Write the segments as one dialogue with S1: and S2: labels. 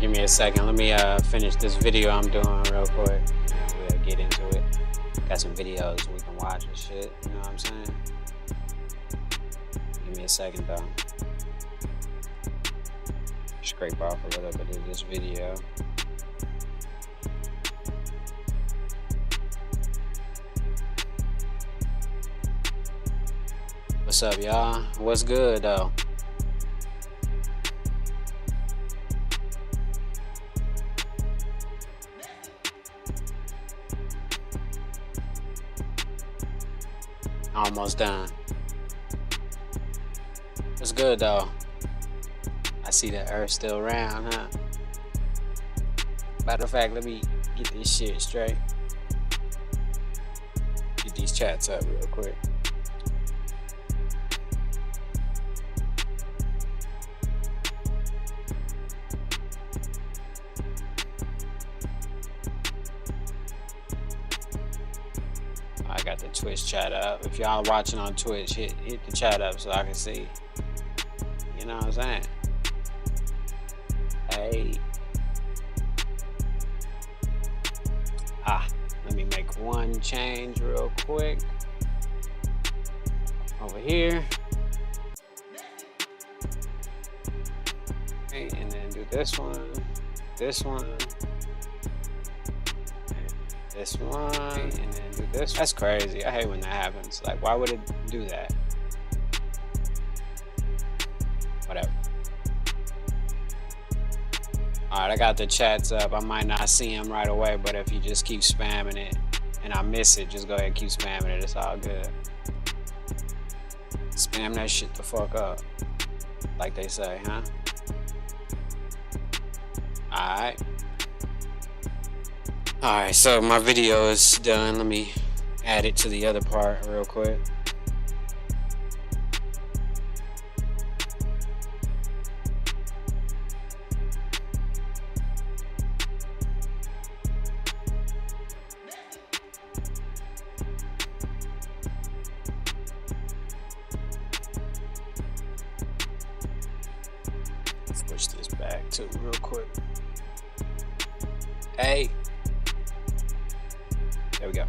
S1: Give me a second. Let me finish this video I'm doing real quick, and we'll get into it. Got some videos we can watch and shit. You know what I'm saying? Give me a second though. Scrape off a little bit of this video. What's up, y'all? What's good though? Almost done. What's good though? I see the earth still round, huh? Matter of fact, let me get this shit straight. Get these chats up real quick. I got the Twitch chat up. If y'all watching on Twitch, hit the chat up so I can see. You know what I'm saying? Hey. Let me make one change real quick. Over here. Okay, and then do this one, this one, this one, and then do this. That's crazy. I hate when that happens. Like, why would it do that? Whatever. Alright, I got the chats up. I might not see them right away, but if you just keep spamming it and I miss it, just go ahead and keep spamming it. It's all good. Spam that shit the fuck up. Like they say, huh? Alright. Alright, so my video is done. Let me add it to the other part real quick. Switch this back to real quick. Hey. There we go.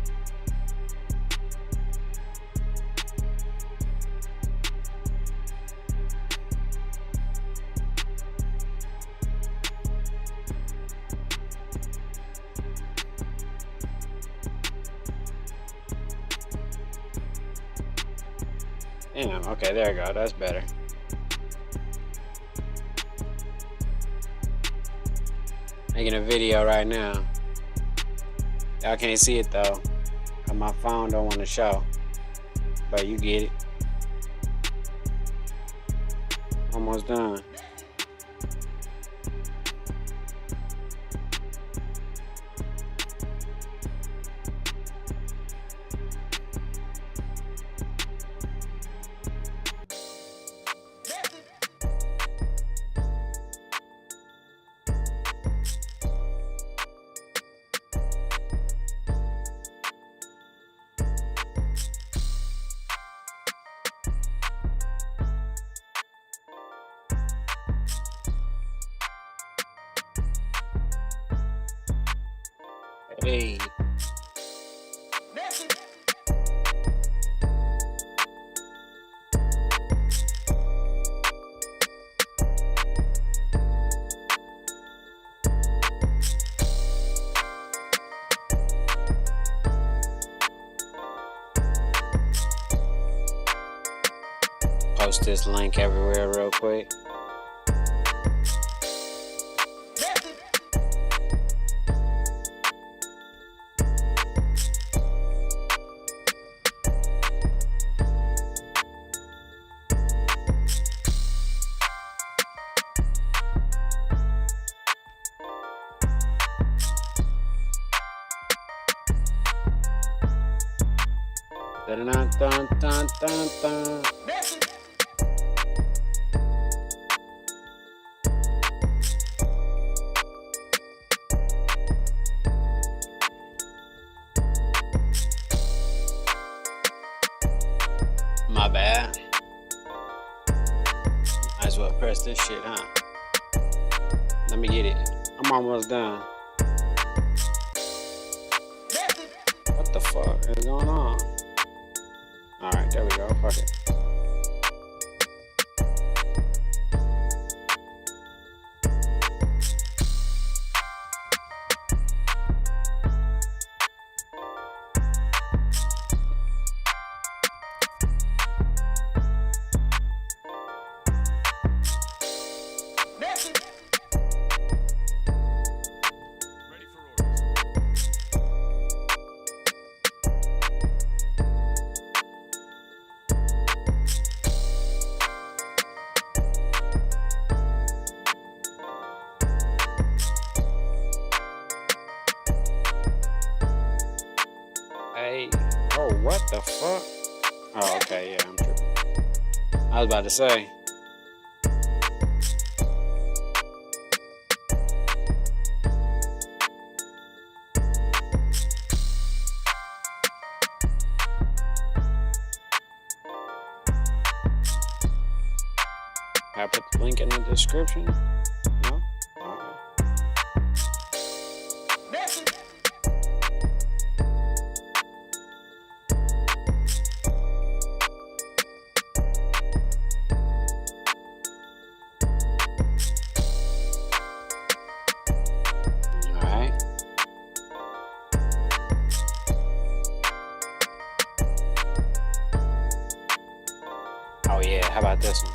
S1: Damn, okay, there we go. That's better. Making a video right now. Y'all can't see it though, cause my phone don't want to show. But you get it. Almost done. Hey. Post this link everywhere real quick. Dun, dun, dun, dun, dun. My bad. Might as well press this shit, huh? Let me get it. I'm almost done. What the fuck is going on? Alright, there we go. Fuck it. Hey, oh, what the fuck? Oh, okay, yeah, I'm tripping. I was about to say. I put the link in the description. No? Alright. Oh yeah, how about this one?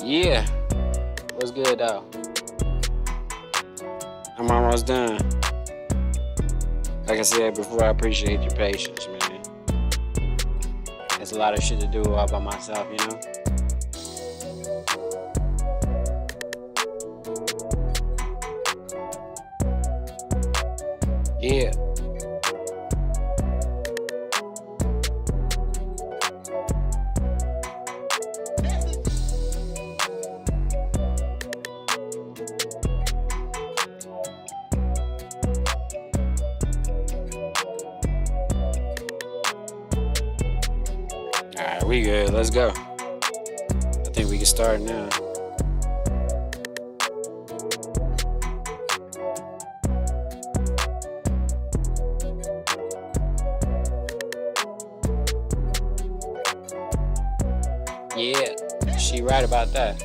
S1: Yeah, what's good though? I'm almost done. Like I said before, I appreciate your patience, man. There's a lot of shit to do all by myself, you know? Yeah. Alright, we good. Let's go. I think we can start now. Yeah, she right about that.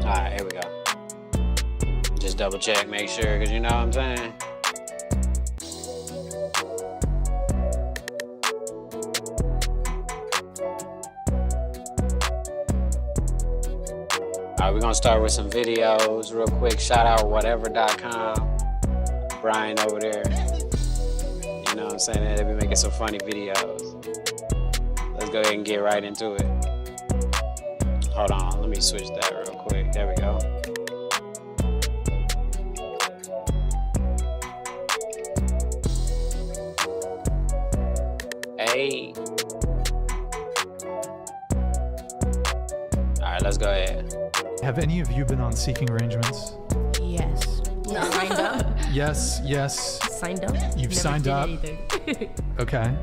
S1: Alright, here we go. Just double check, make sure, because you know what I'm saying? Alright, we're going to start with some videos real quick. Shout out whatever.com. Brian over there. You know what I'm saying? They be making some funny videos. Let's go ahead and get right into it. Hold on, let me switch that real quick. There we go. Hey. Alright, let's go ahead.
S2: Have any of you been on Seeking Arrangements?
S3: Yes. Not signed up.
S2: Yes.
S3: Signed up?
S2: You've
S3: Never
S2: signed
S3: did
S2: up?
S3: anything.
S2: Okay.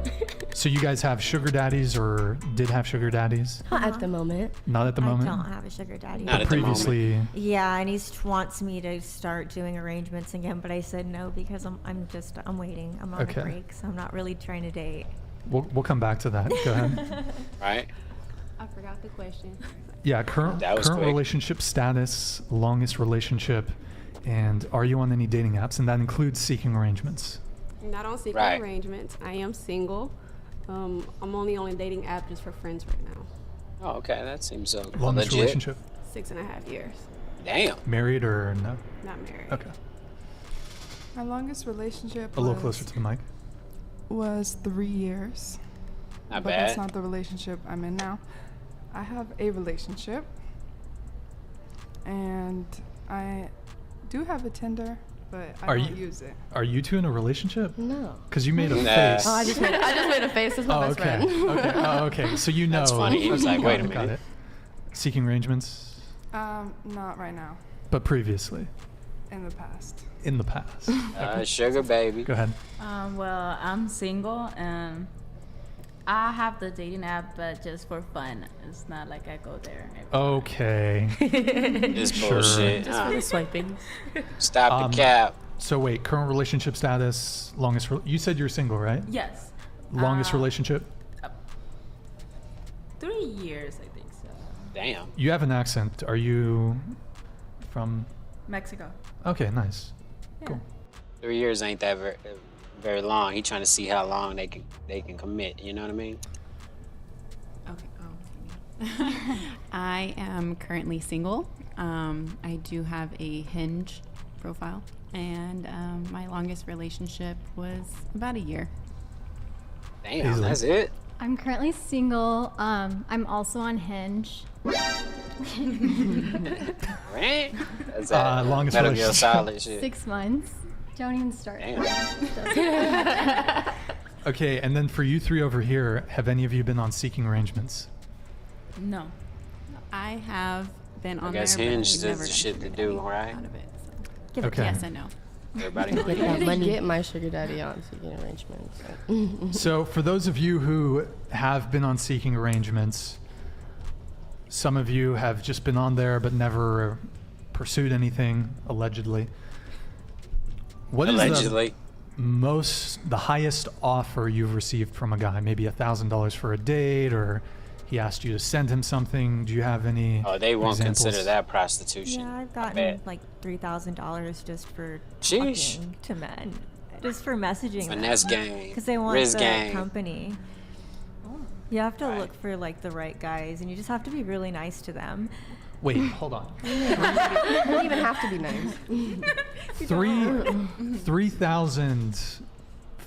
S2: So you guys have sugar daddies or did have sugar daddies?
S3: Not at the moment.
S2: Not at the moment?
S4: I don't have a sugar daddy.
S1: Not at the moment.
S2: Previously.
S4: Yeah, and he wants me to start doing arrangements again, but I said no because I'm waiting. I'm on
S2: Okay.
S4: a break, so I'm not really trying to date.
S2: We'll come back to that. Go ahead.
S1: Right?
S5: I forgot the question.
S2: Yeah, current
S1: That was quick.
S2: relationship status, longest relationship, and are you on any dating apps? And that includes Seeking Arrangements.
S5: Not on secret
S1: Right.
S5: arrangements. I am single. I'm only on a dating app just for friends right now.
S1: Oh, okay. That seems so
S2: Longest
S1: legit.
S2: relationship?
S5: 6.5 years.
S1: Damn.
S2: Married or no?
S5: Not married.
S2: Okay.
S6: My longest relationship
S2: A little closer to the mic.
S6: was 3 years.
S1: Not
S6: but
S1: bad.
S6: that's not the relationship I'm in now. I have a relationship, and I do have a Tinder, but I
S2: Are
S6: don't
S2: you-
S6: use it.
S2: Are you two in a relationship?
S3: No.
S2: Because you made a
S1: Nah.
S2: face.
S3: Oh, I just made a face. That's my
S2: Oh,
S3: best
S2: okay.
S3: friend.
S2: Okay. Oh, okay. So you know.
S1: That's funny. He was like,
S2: Got
S1: wait a
S2: it, got
S1: minute.
S2: it. Seeking arrangements,
S6: Not right now.
S2: but previously,
S6: In the past.
S2: in the past.
S1: Sugar baby.
S2: Go ahead.
S7: Well, I'm single and I have the dating app, but just for fun. It's not like I go there.
S2: Okay.
S1: This
S2: Sure.
S1: bullshit.
S3: Just for the swiping.
S1: Stop the cap.
S2: So wait, current relationship status, longest. You said you're single, right?
S7: Yes.
S2: Longest relationship.
S7: 3 years, I think so.
S1: Damn.
S2: You have an accent. Are you from?
S7: Mexico.
S2: Okay, nice.
S7: Yeah.
S2: Cool.
S1: 3 years ain't that very long. He trying to see how long they can commit. You know what I mean?
S8: Okay. I am currently single. I do have a Hinge profile, and my longest relationship was about a year.
S1: Damn,
S2: Easily.
S1: that's it.
S9: I'm currently single. I'm also on Hinge.
S1: Right? That's
S2: Longest
S1: Metal Gear
S2: relationship.
S1: Solid shit.
S9: 6 months. Don't even start.
S1: Damn.
S2: Okay, and then for you three over here, have any of you been on seeking arrangements?
S7: No.
S8: I have been on
S1: guess
S8: there, but
S1: Hinge
S8: I've
S1: is
S8: never
S1: the shit
S8: gotten
S1: to do,
S8: anything
S1: right?
S8: Out of it, so.
S4: Give it
S2: Okay.
S8: Yes and no.
S1: Everybody
S3: Get
S1: going
S3: that money.
S5: Get my sugar daddy on seeking arrangements.
S2: So for those of you who have been on seeking arrangements, some of you have just been on there but never pursued anything, allegedly. What is
S1: allegedly.
S2: the highest offer you've received from a guy? Maybe $1,000 for a date, or he asked you to send him something. Do you have any?
S1: Oh, they won't
S2: examples?
S1: consider that prostitution.
S4: Yeah, I've
S1: I
S4: gotten
S1: bet.
S4: like $3,000 just for
S1: Sheesh.
S4: talking to men, just for messaging
S1: Finesse game.
S4: because they want
S1: Riz
S4: the
S1: game.
S4: company. You have to
S1: Right.
S4: look for like the right guys, and you just have to be really nice to them.
S2: Wait, hold on.
S5: You don't even have to be nice.
S2: 3,000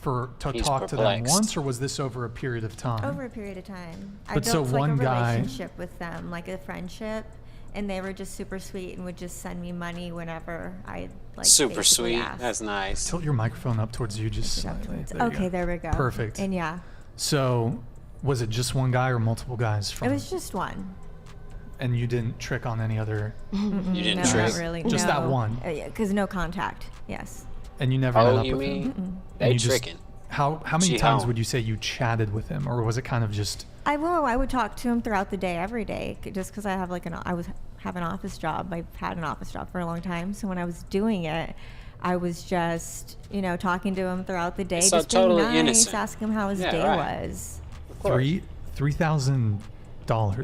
S2: to
S1: He's
S2: talk to them
S1: perplexed.
S2: once, or was this over a period of time?
S4: Over a period of time, I
S2: But
S4: built
S2: so
S4: like
S2: one
S4: a
S2: guy-
S4: relationship with them, like a friendship, and they were just super sweet and would just send me money whenever I like.
S1: Super
S4: basically
S1: sweet.
S4: asked.
S1: That's nice.
S2: Tilt your microphone up towards you just
S4: Up
S2: slightly.
S4: towards-
S2: There you
S4: okay,
S2: go.
S4: there we go.
S2: Perfect.
S4: And yeah,
S2: So, was it just one guy or multiple guys from?
S4: it was just one.
S2: And you didn't trick on any other,
S1: You didn't
S4: no,
S1: trick.
S4: not really.
S2: Just that
S4: no.
S2: one?
S4: Because no contact. Yes.
S2: and you never met
S1: Oh,
S2: up
S1: you
S2: with
S1: mean
S2: him.
S1: they
S2: you just-
S1: tricking?
S2: How many
S1: She
S2: times
S1: home.
S2: would you say you chatted with him, or was it kind of just?
S4: I would talk to him throughout the day, every day, just because I have like have an office job. I've had an office job for a long time, so when I was doing it, I was just talking to him throughout the day,
S1: So
S4: just being
S1: totally
S4: nice,
S1: innocent.
S4: asking him how his
S1: Yeah,
S4: day
S1: right.
S4: was.
S1: Of course.
S2: $3,000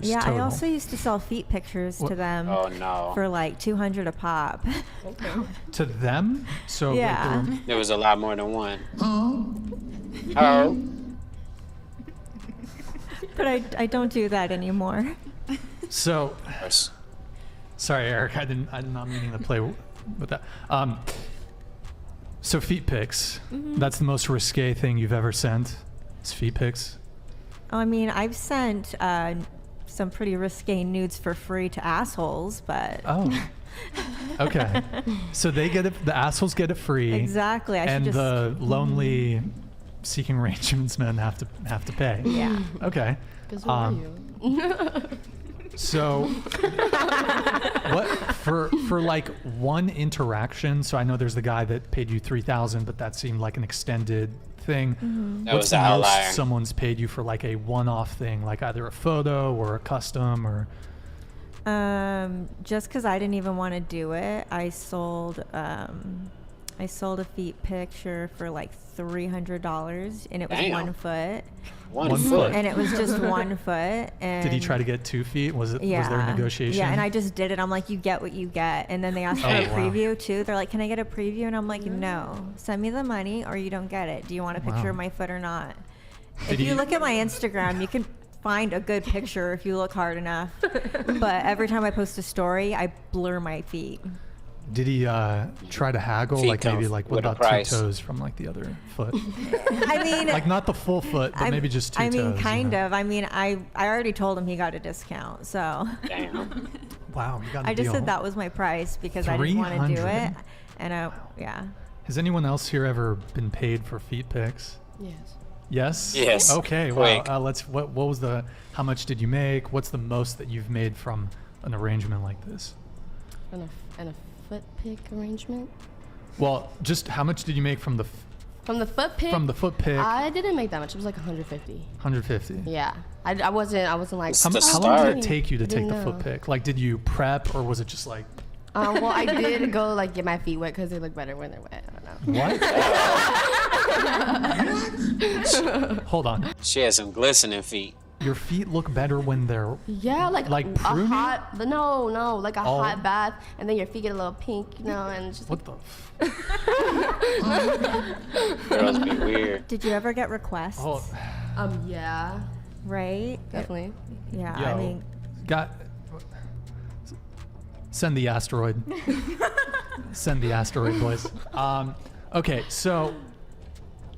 S4: Yeah,
S2: total.
S4: I also used to sell feet pictures to them
S1: Oh no.
S4: for like $200 a pop.
S2: To them? So like,
S4: Yeah.
S2: they were-
S1: There was a lot more than one. Oh.
S4: But I don't do that anymore.
S2: so
S1: Of course.
S2: sorry, Eric. I'm not meaning to play with that. So feet pics.
S4: Mm-hmm.
S2: That's the most risque thing you've ever sent. It's feet pics.
S4: I mean, I've sent some pretty risque nudes for free to assholes, but
S2: Oh. Okay. So they get it. The assholes get it free.
S4: exactly. I should
S2: And
S4: just
S2: the lonely seeking arrangements men have to pay.
S4: yeah.
S2: Okay.
S5: Because who are you?
S2: So what for like one interaction? So I know there's the guy that paid you 3,000, but that seemed like an extended thing.
S1: That
S2: What's
S1: was
S2: the
S1: the
S2: most
S1: outlier.
S2: someone's paid you for like a one-off thing, like either a photo or a custom or?
S4: Just because I didn't even want to do it, I sold a feet picture for like $300, and it was
S1: Damn.
S4: 1 foot,
S1: One
S2: One
S1: foot.
S2: foot.
S4: and it was just 1 foot. And
S2: Did he try to get 2 feet? Was there a negotiation?
S4: Yeah, and I just did it. I'm like, you get what you get. And then they asked for
S2: Oh,
S4: a
S2: wow.
S4: preview too. They're like, can I get a preview? And I'm like, no, send me the money or you don't get it. Do you want a picture
S2: Wow.
S4: of my foot or not? If you look at my Instagram, you can find a good picture if you look hard enough. But every time I post a story, I blur my feet.
S2: Did he try to haggle?
S1: Feet
S2: Like maybe
S1: come
S2: like what
S1: with a
S2: about two
S1: price.
S2: toes from like the other foot?
S4: I mean,
S2: Like not the full foot, but maybe just two toes.
S4: kind of. I mean, I already told him he got a discount, so
S1: Damn.
S2: Wow, you got a
S4: I just
S2: deal.
S4: said that was my price because I didn't want to do
S2: 300?
S4: it. And yeah.
S2: Has anyone else here ever been paid for feet pics?
S5: Yes.
S2: Yes.
S1: Yes.
S2: Okay.
S1: Quick.
S2: Wow. What was the? How much did you make? What's the most that you've made from an arrangement like this?
S5: And a foot pick arrangement.
S2: Well, just how much did you make from the
S5: From the foot pick.
S2: from the foot pic?
S5: I didn't make that much. It was like 150.
S2: 150.
S5: Yeah. I wasn't like.
S2: How,
S1: To
S2: how long did
S1: start.
S2: it take you to take
S5: Didn't
S2: the foot
S5: know.
S2: pic? Like, did you prep or was it just like?
S5: Well, I did go like get my feet wet because they look better when they're wet. I don't know.
S2: What? Hold on.
S1: She has some glistening feet.
S2: Your feet look better when they're.
S5: Yeah, like
S2: Like
S5: a
S2: pruny?
S5: hot. No, like a
S2: Oh.
S5: hot bath, and then your feet get a little pink, and it's just
S2: What the?
S1: Girls be weird.
S4: Did you ever get requests?
S2: Oh,
S5: yeah,
S4: Right?
S5: definitely.
S4: Yeah.
S2: yo,
S4: I mean,
S2: got. Send the asteroid. Send the asteroid, boys. Okay, so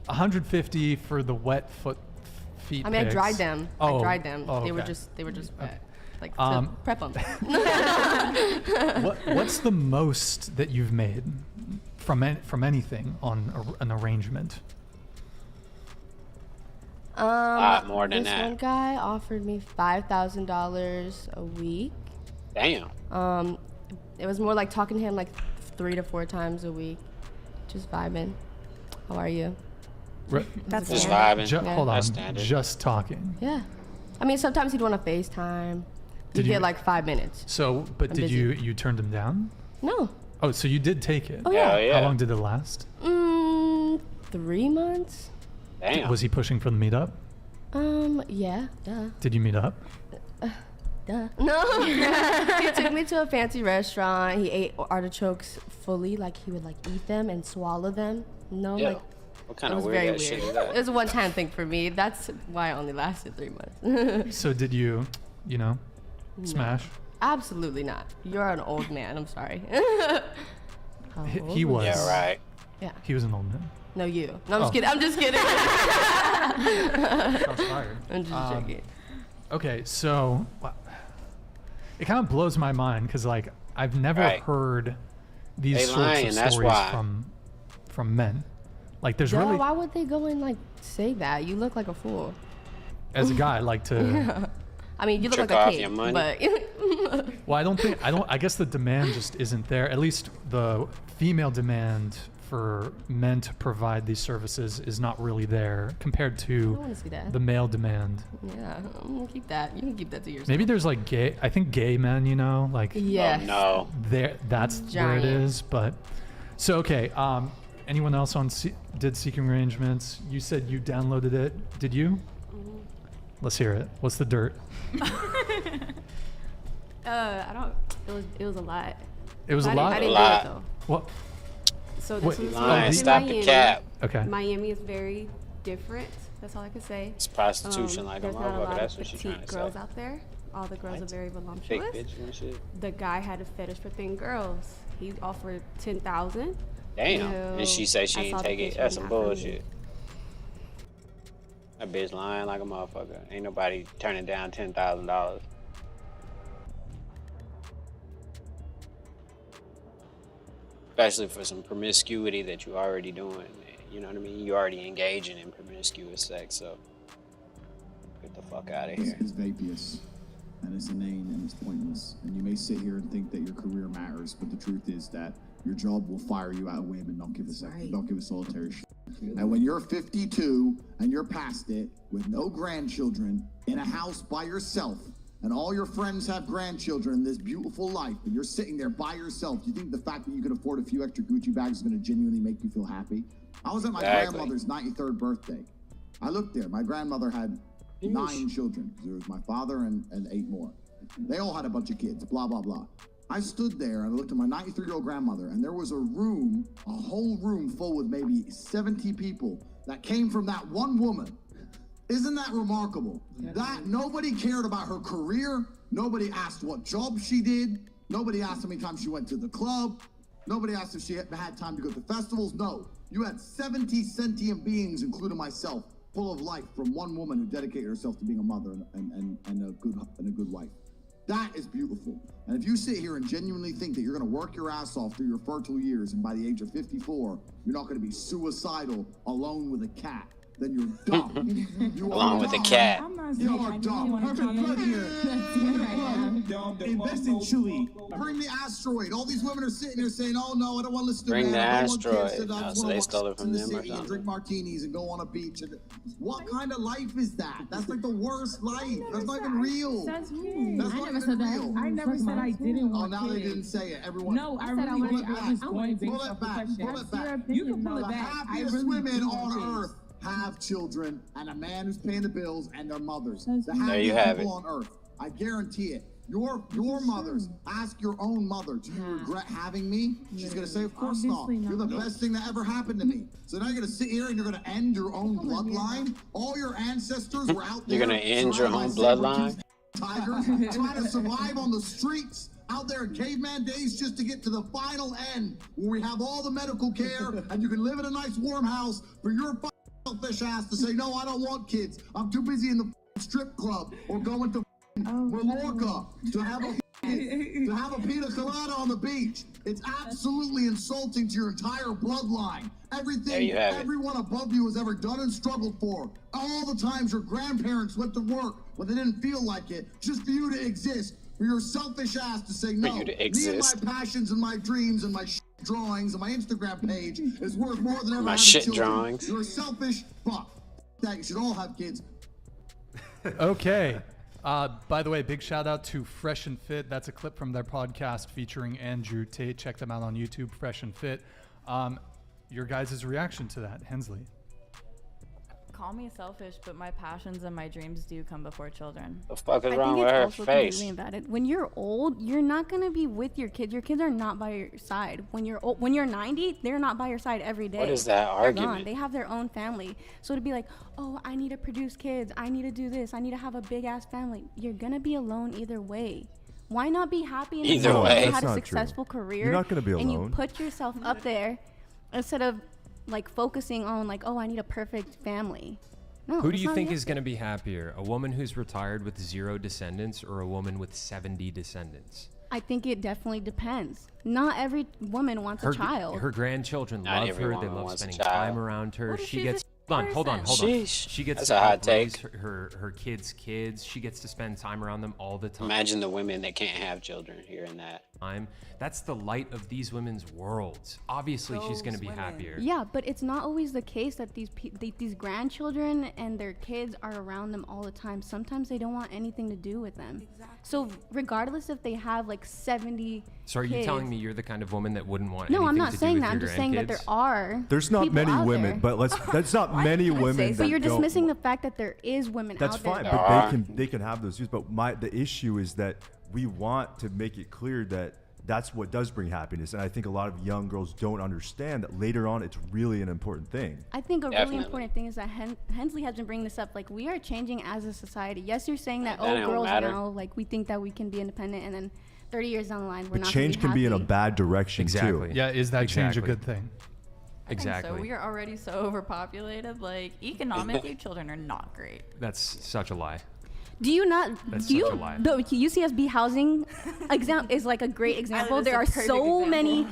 S2: 150 for the wet feet.
S5: I mean, I
S2: pics.
S5: dried them.
S2: Oh,
S5: I dried them.
S2: oh,
S5: They were
S2: okay.
S5: just wet. Like to
S2: Um,
S5: prep them.
S2: What's the most that you've made from anything on an arrangement?
S1: Lot more than
S5: this
S1: that.
S5: one guy offered me $5,000 a week.
S1: Damn.
S5: It was more like talking to him like 3 to 4 times a week, just vibing. How are you?
S4: that's
S1: Just
S4: standard.
S1: vibing.
S2: Hold on,
S1: That's standard.
S2: just talking.
S5: Yeah. I mean, sometimes he'd want to FaceTime. You
S2: Did you-
S5: get like 5 minutes.
S2: So, but
S5: I'm
S2: did
S5: busy.
S2: you turned him down?
S5: No.
S2: Oh, so you did take it.
S5: Oh yeah.
S1: Hell yeah.
S2: How long did it last?
S5: 3 months.
S1: Damn.
S2: Was he pushing for the meetup?
S5: Yeah. Duh.
S2: Did you meet up?
S5: No. He took me to a fancy restaurant. He ate artichokes fully, like he would like eat them and swallow them. No,
S1: Yo,
S5: like
S1: what kind
S5: it
S1: of
S5: was
S1: weird
S5: very
S1: ass shit
S5: weird.
S1: is that?
S5: It was a one-time thing for me. That's why I only lasted 3 months.
S2: So did you, smash?
S5: Absolutely not. You're an old man. I'm sorry. How old
S2: He was.
S1: Yeah, right.
S5: Yeah.
S2: He was an old man.
S5: No, you. No, I'm
S2: Oh.
S5: just kidding. I'm just kidding.
S2: Shots fired.
S5: I'm just joking.
S2: Okay, so it kind of blows my mind because like I've never
S1: Right.
S2: heard these
S1: They
S2: sorts
S1: lying,
S2: of
S1: that's
S2: stories
S1: why.
S2: from men. Like there's
S5: Duh,
S2: really,
S5: why would they go and like say that? You look like a fool.
S2: as a guy, I like to.
S5: I mean, you look
S1: Trick
S5: like a
S1: off
S5: kid,
S1: your money.
S5: but
S2: Well, I guess the demand just isn't there. At least the female demand for men to provide these services is not really there compared
S5: I
S2: to
S5: want to see that.
S2: the male demand.
S5: Yeah, I'm gonna keep that. You can keep that to yourself.
S2: Maybe there's like gay. I think gay men, like
S5: Yes.
S1: Oh, no.
S2: there. That's where it
S5: Giant.
S2: is. But so okay. Anyone else did Seeking Arrangements? You said you downloaded it. Did you? Let's hear it. What's the dirt?
S10: I don't. It was a lot.
S2: It was a
S10: I
S2: lot.
S10: didn't,
S1: A
S10: I
S1: lot.
S10: didn't do it though.
S2: What?
S10: So
S2: Wait,
S10: this was
S1: Lying.
S10: in
S1: Stop the
S10: Miami.
S1: cap.
S2: Okay.
S10: Miami is very different. That's all I can say.
S1: It's prostitution like a
S10: there's not a
S1: motherfucker.
S10: lot
S1: That's
S10: of
S1: what she's
S10: petite
S1: trying to
S10: girls
S1: say.
S10: out there. All the girls
S1: What?
S10: are very
S1: Fake
S10: voluptuous.
S1: bitches and shit.
S10: The guy had a fetish for thin girls. He offered 10,000.
S1: Damn.
S10: No,
S1: And she said she
S10: I
S1: ain't
S10: saw the
S1: take it.
S10: picture,
S1: That's some
S10: not for me.
S1: bullshit. That bitch lying like a motherfucker. Ain't nobody turning down $10,000. Especially for some promiscuity that you already doing. You know what I mean? You already engaging in promiscuous sex, so get the fuck out of here.
S11: Is Vapius, and it's inane and it's pointless. And you may sit here and think that your career matters, but the truth is that your job will fire you out of whim and don't give a second, don't give a solitary shit. And when you're 52 and you're past it with no grandchildren in a house by yourself, and all your friends have grandchildren in this beautiful life, and you're sitting there by yourself, do you think the fact that you can afford a few extra Gucci bags is going to genuinely make you feel happy? I was at my
S1: Exactly.
S11: grandmother's 93rd birthday. I looked there. My grandmother had 9 children. There was my father and 8 more. They all had a bunch of kids, blah, blah, blah. I stood there and I looked at my 93-year-old grandmother, and there was a room, a whole room full with maybe 70 people that came from that one woman. Isn't that remarkable? That nobody cared about her career. Nobody asked what job she did. Nobody asked how many times she went to the club. Nobody asked if she had time to go to festivals. No, you had 70 sentient beings, including myself, full of life from one woman who dedicated herself to being a mother and a good wife. That is beautiful. And if you sit here and genuinely think that you're going to work your ass off through your fertile years and by the age of 54, you're not going to be suicidal alone with a cat, then you're dumb. You
S1: Along with the cat.
S11: You are dumb. Invest in Chewy. Bring the asteroid. All these women are sitting here saying, "Oh no, I don't want to listen to
S1: Bring
S11: men.
S1: the
S11: I don't want
S1: asteroid.
S11: kids. I
S1: Oh,
S11: just
S1: so
S11: wanna
S1: they
S11: walk
S1: stole it from
S11: in the
S1: them or
S11: city and
S1: something?
S11: drink martinis and go on a beach." What kind of life is that? That's like the worst life. That's not even real. That's not even real.
S12: I never said I didn't want
S11: Oh, now they
S12: kids.
S11: didn't say it. Everyone.
S12: No, I really
S11: pull it
S12: I
S11: back.
S12: was going based
S11: Pull it
S12: off
S11: back.
S12: profession.
S11: Pull it back.
S12: You can pull it
S11: The
S12: back.
S11: happiest women on earth have children and a man who's paying the bills and their mothers. The
S1: There you
S11: happiest
S1: have
S11: people
S1: it.
S11: on earth. I guarantee it. Your mothers, ask your own mother, do you regret having me? She's gonna say, of course not. You're the best thing that ever happened to me. So now you're gonna sit here and you're gonna end your own bloodline? All your ancestors were out there.
S1: You're gonna end your own
S11: surrounded by
S1: bloodline?
S11: tigers, trying to survive on the streets out there in caveman days just to get to the final end where we have all the medical care and you can live in a nice warm house for your selfish ass to say, no, I don't want kids. I'm too busy in the strip club or going to Mallorca to have a pina colada on the beach. It's absolutely insulting to your entire bloodline.
S1: There
S11: Everything
S1: you have it.
S11: everyone above you has ever done and struggled for. All the times your grandparents went to work when they didn't feel like it, just for you to exist. For your selfish ass to say no.
S1: you to
S11: Me and
S1: exist.
S11: my passions and my dreams and my drawings and my Instagram page is worth more than ever
S1: My
S11: having
S1: shit
S11: children.
S1: drawings.
S11: You're a selfish fuck. That you should all have kids.
S2: Okay. By the way, big shout out to Fresh and Fit. That's a clip from their podcast featuring Andrew Tate. Check them out on YouTube, Fresh and Fit. Your guys' reaction to that, Hensley?
S3: Call me selfish, but my passions and my dreams do come before children.
S1: The fuck is
S8: I
S1: wrong
S8: think
S1: with
S8: it's
S1: her
S8: also
S1: face?
S8: completely invalid. When you're old, you're not gonna be with your kids. Your kids are not by your side. When you're old, when you're 90, they're not by your side every day.
S1: What is that
S8: They're gone.
S1: argument?
S8: They have their own family. So to be like, oh, I need to produce kids. I need to do this. I need to have a big ass family. You're gonna be alone either way. Why not be happy in the
S1: Either
S8: fact that
S1: way.
S8: you
S1: That's
S8: had a
S13: not true.
S8: successful career?
S13: You're not gonna be
S8: And you
S13: alone.
S8: put yourself up there instead of like focusing on like, oh, I need a perfect family. No,
S14: Who do
S8: it's
S14: you
S8: not
S14: think
S8: it.
S14: is going to be happier? A woman who's retired with 0 descendants or a woman with 70 descendants?
S8: I think it definitely depends. Not every woman wants a child.
S14: Her grandchildren
S1: Not
S14: love
S1: every
S14: her. They
S1: woman
S14: love
S1: wants a
S14: spending
S1: child.
S14: time around her.
S3: What if
S14: She
S3: she's
S14: gets.
S3: a
S14: Hold on.
S1: Sheesh.
S14: She gets
S1: That's
S14: to
S1: a hot
S14: outgrace
S1: take.
S14: her kids' kids. She gets to spend time around them all the time.
S1: Imagine the women that can't have children hearing that.
S14: That's the light of these women's worlds. Obviously, she's going to be happier.
S8: Yeah, but it's not always the case that these grandchildren and their kids are around them all the time. Sometimes they don't want anything to do with them. Exactly. So regardless if they have like 70
S14: So are you
S8: kids-
S14: telling me you're the kind of woman that wouldn't want
S8: No,
S14: anything
S8: I'm
S14: to
S8: not
S14: do
S8: saying
S14: with
S8: that.
S14: your
S8: I'm just saying that there
S14: grandkids?
S8: are.
S13: There's not
S8: people
S13: many
S8: out
S13: women,
S8: there.
S13: but that's not many women.
S8: So
S13: that
S8: you're
S13: don't-
S8: dismissing the fact that there is women
S13: That's
S8: out there.
S13: fine,
S8: that-
S13: but they can have those views. But the issue is that we want to make it clear that that's what does bring happiness, and I think a lot of young girls don't understand that later on it's really an important thing.
S8: I think a
S1: Definitely.
S8: really important thing is that Hensley has been bringing this up. Like, we are changing as a society. Yes, you're saying that,
S1: That don't
S8: girls
S1: matter.
S8: now, like, we think that we can be independent, and then 30 years down the line, we're
S13: But
S8: not
S13: change
S8: gonna
S13: can be in a
S8: happy.
S13: bad direction
S14: Exactly.
S13: too.
S2: Yeah, is that change a
S14: Exactly.
S2: good thing?
S14: Exactly.
S3: So we are already so overpopulated. Like economically, children are not great.
S14: That's such a lie.
S8: Do you not?
S14: That's
S8: do you?
S14: such a lie.
S8: The UCSB housing example is like a great example.
S3: is
S8: There
S3: a
S8: are
S3: perfect
S8: so
S3: example.
S8: many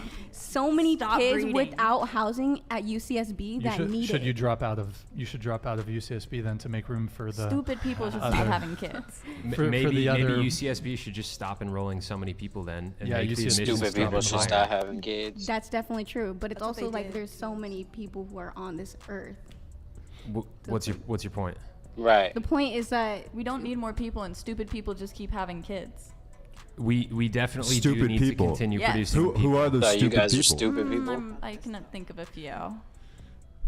S3: Stop
S8: kids
S3: breeding.
S8: without housing at UCSB that need
S2: should
S8: it.
S2: you drop out of UCSB then to make room for the
S3: Stupid people should
S2: other-
S3: stop having kids.
S14: Maybe
S2: other-
S14: UCSB should just stop enrolling so many people then. And
S2: Yeah,
S14: make the
S2: UCSB
S14: admissions
S1: Stupid people should
S14: higher.
S1: stop having kids.
S8: That's definitely true, but it's
S3: That's what
S8: also
S3: they
S8: like
S3: did.
S8: there's so many people who are on this earth.
S14: What's your point?
S1: Right.
S8: The point is that
S3: We don't need more people, and stupid people just keep having kids.
S14: We definitely do
S13: Stupid
S14: need
S13: people.
S14: to continue
S3: Yes.
S14: producing
S13: Who
S14: people.
S13: are those
S1: So you
S13: stupid
S1: guys are
S13: people?
S1: stupid people.
S3: I cannot think of a few.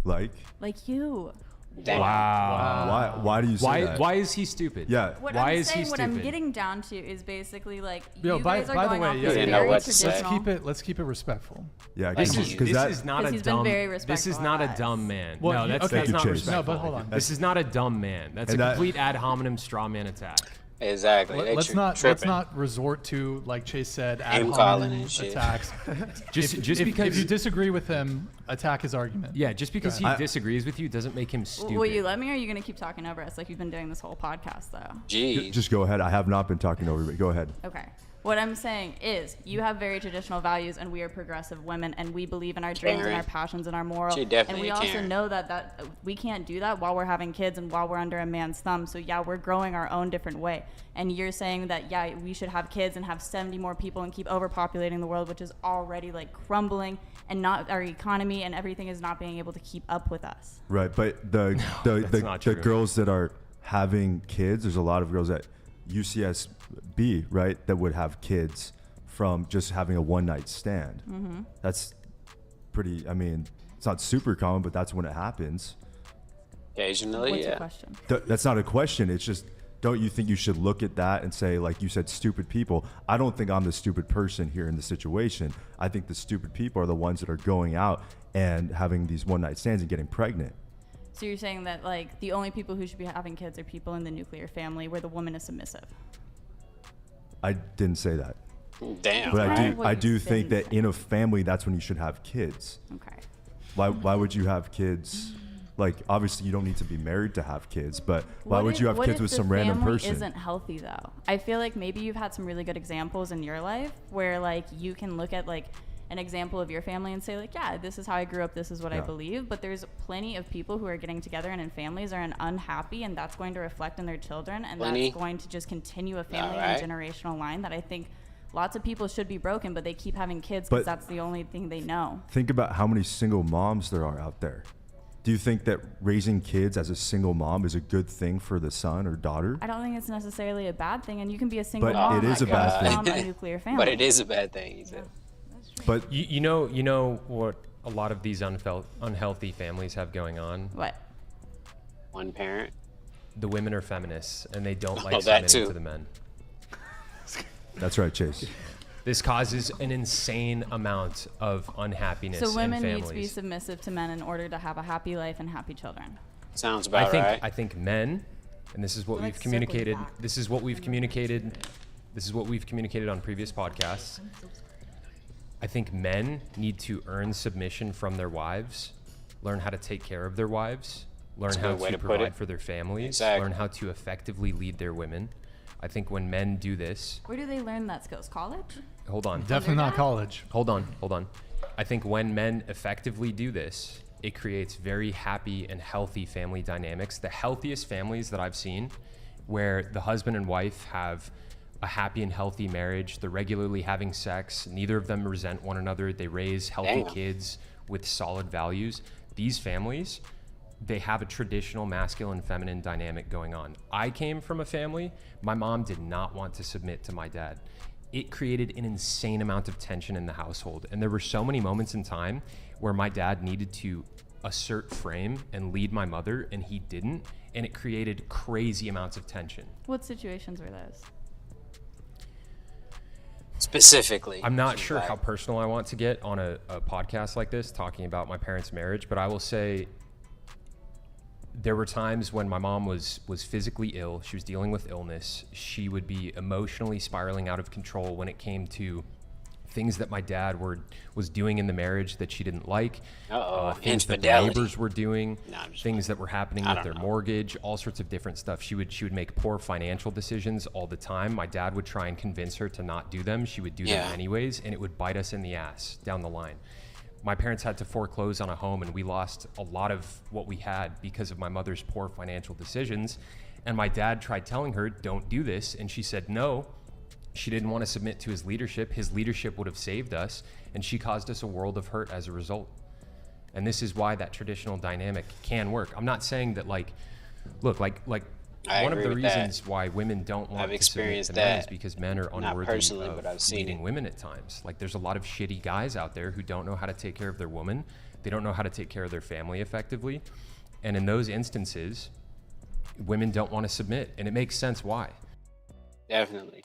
S13: Like
S3: Like you.
S1: Damn.
S14: Wow.
S13: Why do you say that?
S14: Why is he stupid?
S13: Yeah.
S3: What
S14: Why
S3: I'm
S14: is he
S3: saying, what I'm
S14: stupid?
S3: getting down to is basically like
S2: Yo,
S3: you
S2: by
S3: guys are
S2: the
S3: going
S2: way,
S3: off
S2: yeah,
S3: this
S1: didn't know
S3: very
S1: what to say.
S3: traditional.
S2: Let's keep it respectful.
S13: Yeah,
S14: This
S13: because
S14: is
S13: that,
S14: not a
S3: He's been
S14: dumb.
S3: very
S14: This
S3: respectful
S14: is not a
S3: of us.
S14: dumb man.
S2: Well,
S14: no,
S2: you-
S14: that's
S2: okay.
S14: that's not
S13: Chase.
S14: respectful.
S2: No, but hold on.
S14: This is not a dumb man. That's a
S13: And that-
S14: complete ad hominem straw man attack.
S1: Exactly. They
S2: Let's
S1: tripping.
S2: not resort to, like Chase said, ad
S1: Name calling
S2: hominem
S1: and shit.
S2: attacks.
S14: Just
S2: if
S14: because
S2: you disagree with him, attack his argument.
S14: Yeah, just because he
S13: I-
S14: disagrees with you doesn't make him stupid.
S3: Will you let me, or are you gonna keep talking over us like you've been doing this whole podcast though?
S1: Jeez.
S13: just go ahead. I have not been talking over you. Go ahead.
S3: Okay. What I'm saying is, you have very traditional values, and we are progressive women, and we believe in our dreams and
S1: Karen.
S3: our passions and our moral.
S1: She
S3: And
S1: definitely
S3: we
S1: a
S3: also
S1: Karen.
S3: know that we can't do that while we're having kids and while we're under a man's thumb. So yeah, we're growing our own different way. And you're saying that yeah, we should have kids and have 70 more people and keep overpopulating the world, which is already like crumbling, and not our economy and everything is not being able to keep up with us.
S13: Right, but the
S14: not
S13: the
S14: true.
S13: girls that are having kids, there's a lot of girls at UCSB, right, that would have kids from just having a one night stand.
S3: Mm-hmm.
S13: That's pretty. I mean, it's not super common, but that's when it happens.
S1: Occasionally,
S3: What's
S1: yeah.
S3: your question?
S13: That's not a question. It's just, don't you think you should look at that and say, like you said, stupid people? I don't think I'm the stupid person here in the situation. I think the stupid people are the ones that are going out and having these one night stands and getting pregnant.
S3: So you're saying that like the only people who should be having kids are people in the nuclear family where the woman is submissive.
S13: I didn't say that.
S1: Damn.
S13: But
S3: Kind of what
S13: I
S3: you
S13: do
S3: said
S13: think
S3: you
S13: that
S3: said.
S13: in a family, that's when you should have kids.
S3: Okay.
S13: Why would you have kids? Like, obviously, you don't need to be married to have kids, but why would you have kids with some random person?
S3: Isn't healthy though. I feel like maybe you've had some really good examples in your life where like you can look at like an example of your family and say like, yeah, this is how I grew up, this is what I
S13: Yeah.
S3: believe. But there's plenty of people who are getting together and in families are unhappy, and that's going to reflect in their children, and
S1: Plenty.
S3: that's going to just continue a family
S1: Alright.
S3: and generational line that I think lots of people should be broken, but they keep having kids
S13: But-
S3: because that's the only thing they know.
S13: Think about how many single moms there are out there. Do you think that raising kids as a single mom is a good thing for the son or daughter?
S3: I don't think it's necessarily a bad thing, and you can be a single
S13: But
S3: mom
S13: it is
S3: that
S13: a bad
S3: comes
S13: thing.
S3: from a nuclear family.
S1: But it is a bad thing, he said.
S13: But
S14: You know what a lot of these unhealthy families have going on?
S3: What?
S1: One parent.
S14: The women are feminists and they don't
S1: Oh,
S14: like
S1: that
S14: submitting
S1: too.
S14: to the men.
S13: that's right, Chase.
S14: This causes an insane amount of unhappiness
S3: So women
S14: in
S3: need to be
S14: families.
S3: submissive to men in order to have a happy life and happy children.
S1: Sounds about right.
S14: I think men, and this is what we've communicated. This is what we've communicated. This is what we've communicated on previous podcasts. I think men need to earn submission from their wives, learn how to take care of their wives, learn
S1: That's a
S14: how
S1: good way
S14: to
S1: to put
S14: provide
S1: it.
S14: for their families,
S1: Exactly.
S14: learn how to effectively lead their women. I think when men do this,
S3: Where do they learn that skills? College?
S14: hold on.
S2: Definitely not college.
S14: Hold on. I think when men effectively do this, it creates very happy and healthy family dynamics. The healthiest families that I've seen, where the husband and wife have a happy and healthy marriage, they're regularly having sex, neither of them resent one another, they raise healthy
S1: Damn.
S14: kids with solid values. These families, they have a traditional masculine feminine dynamic going on. I came from a family, my mom did not want to submit to my dad. It created an insane amount of tension in the household. And there were so many moments in time where my dad needed to assert frame and lead my mother, and he didn't. And it created crazy amounts of tension.
S3: What situations were those?
S1: Specifically.
S14: I'm not sure
S1: Like,
S14: how personal I want to get on a podcast like this, talking about my parents' marriage, but I will say there were times when my mom was physically ill. She was dealing with illness. She would be emotionally spiraling out of control when it came to things that my dad was doing in the marriage that she didn't like, things that the
S1: infidelity.
S14: neighbors were doing,
S1: No, I'm just
S14: things that were happening
S1: I
S14: with
S1: don't
S14: their
S1: know.
S14: mortgage, all sorts of different stuff. She would make poor financial decisions all the time. My dad would try and convince her to not do them. She would do
S1: Yeah.
S14: them anyways, and it would bite us in the ass down the line. My parents had to foreclose on a home, and we lost a lot of what we had because of my mother's poor financial decisions. And my dad tried telling her, don't do this, and she said no. She didn't want to submit to his leadership. His leadership would have saved us, and she caused us a world of hurt as a result. And this is why that traditional dynamic can work. I'm not saying that look,
S1: I
S14: one of
S1: agree
S14: the
S1: with that.
S14: reasons why women don't want
S1: I've
S14: to submit
S1: experienced
S14: to men
S1: that.
S14: is because men are
S1: Not
S14: unworthy
S1: personally,
S14: of
S1: but I've seen
S14: leading
S1: it.
S14: women at times. Like there's a lot of shitty guys out there who don't know how to take care of their woman. They don't know how to take care of their family effectively. And in those instances, women don't want to submit, and it makes sense why.
S1: Definitely.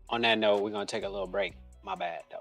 S1: On that note, we're gonna take a little break. My bad, though.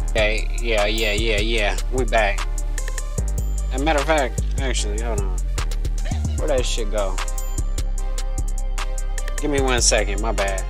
S1: Okay, yeah. We back. As a matter of fact, actually, hold on. Where'd that shit go? Give me 1 second, my bad.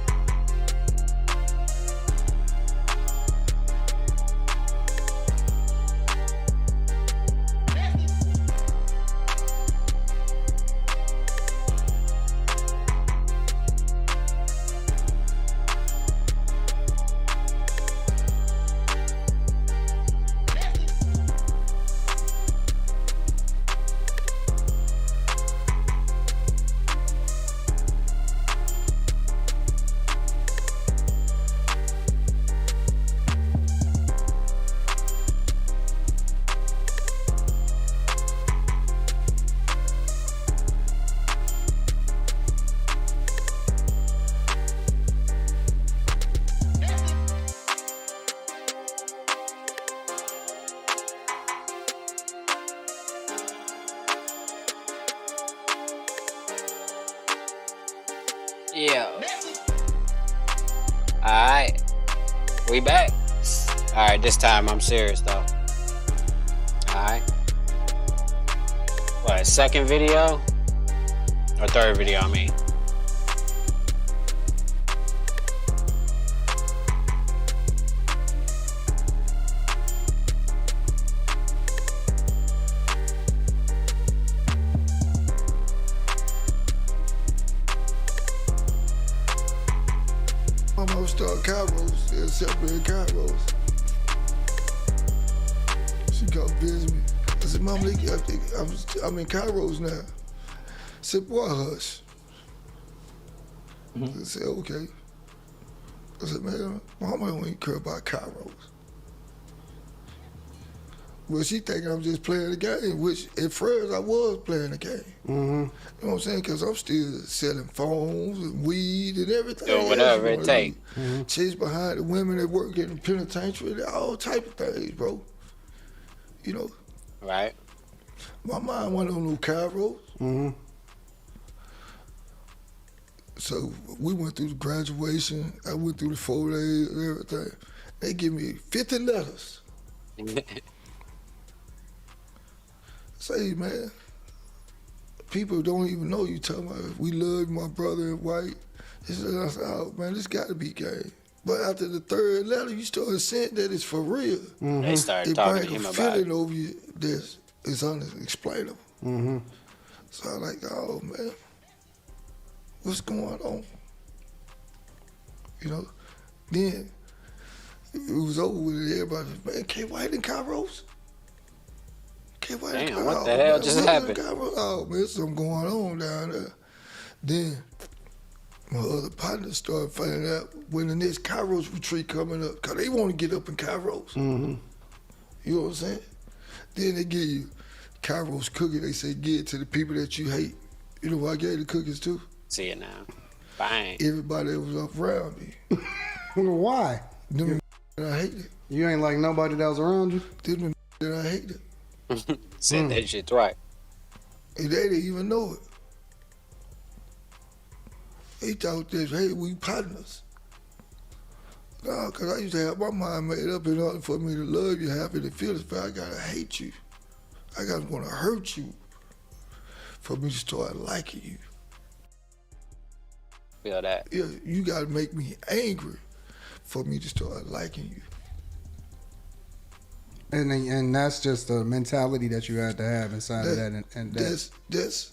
S1: Yeah. Alright. We back. Alright, this time I'm serious though. Alright. What, second video? Or third video, I mean.
S12: My mom started Kairos, they're celebrating Kairos. She come visit me. I said, Mom, I'm in Kairos now. I said, boy, hush. I said, okay. I said, man, Mama don't even care about Kairos. Well, she thinking I'm just playing the game, which at first I was playing the game. You know what I'm saying? Because I'm still selling phones and weed and everything.
S1: Do whatever it takes.
S12: Chase behind the women that work in the penitentiary, all type of things, bro. You know?
S1: Right.
S12: My mind went on no Kairos. So we went through the graduation. I went through the 4 days and everything. They give me 50 letters. Say, man, people don't even know you talking about, we love my brother and white. I said, oh, man, this got to be gay. But after the 3rd letter, you started saying that it's for real.
S1: They started talking to him about it.
S12: Over you that is unexplainable. So I'm like, oh man, what's going on? You know, then it was over with it. Everybody was, man, K White and Kairos? K White and
S1: Damn,
S12: Kairos?
S1: what the hell just happened?
S12: Oh man, something going on down there. Then my other partners started finding out when the next Kairos retreat coming up, because they want to get up in Kairos.
S15: Mm-hmm.
S12: You know what I'm saying? Then they give you Kairos cookie. They say give it to the people that you hate. You know who I gave the cookies to?
S1: See it now. Bang.
S12: Everybody that was up around me.
S15: Why?
S12: Them that I hated.
S15: You ain't like nobody that was around you?
S12: Them that I hated.
S1: Said that shit right.
S12: And they didn't even know it. They thought this, hey, we partners. No, because I used to have my mind made up in order for me to love you, happy to feel this, but I gotta hate you. I gotta want to hurt you for me to start liking you.
S1: Feel that.
S12: Yeah, you gotta make me angry for me to start liking you.
S15: And that's just the mentality that you had to have inside of that. And
S12: that's,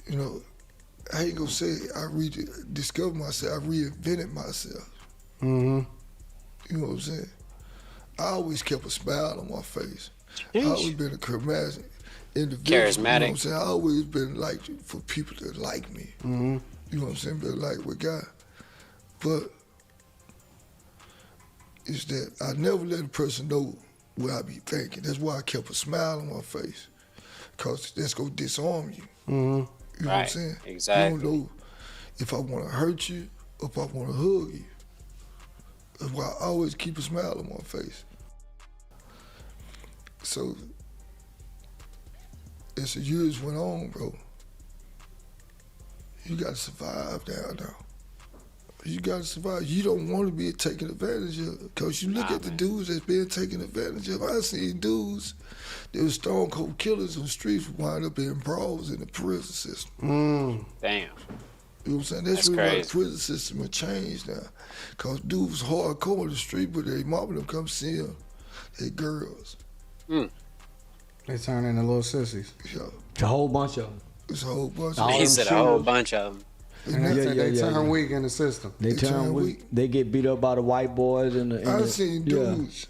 S12: you know, I ain't gonna say I discovered myself, I reinvented myself.
S15: Mm-hmm.
S12: You know what I'm saying? I always kept a smile on my face. I always been a charismatic individual.
S1: Charismatic.
S12: You know what I'm saying? I always been like for people to like me.
S15: Mm-hmm.
S12: You know what I'm saying? But like with God. But it's that I never let a person know what I be thinking. That's why I kept a smile on my face. Because that's gonna disarm you.
S15: Mm-hmm.
S12: You know what I'm saying?
S1: Exactly.
S12: You don't know if I want to hurt you or if I want to hug you. That's why I always keep a smile on my face. So, as the years went on, bro, you got to survive down there. You got to survive. You don't want to be taken advantage of. Because you look at the dudes that's being taken advantage of. I seen dudes that were stone cold killers on the streets wind up in brawls in the prison system.
S1: Damn.
S12: You know what I'm saying? That's really why the prison system has changed now. Because dudes hardcore in the street, but they mama them come see them. They girls.
S15: They turn into little sissies.
S12: Yeah.
S16: It's a whole bunch of them.
S12: It's a whole bunch
S1: of them. He said a whole bunch of them.
S15: And they turn weak in the system.
S16: They turn weak. They get beat up by the white boys and the.
S12: I've seen dudes,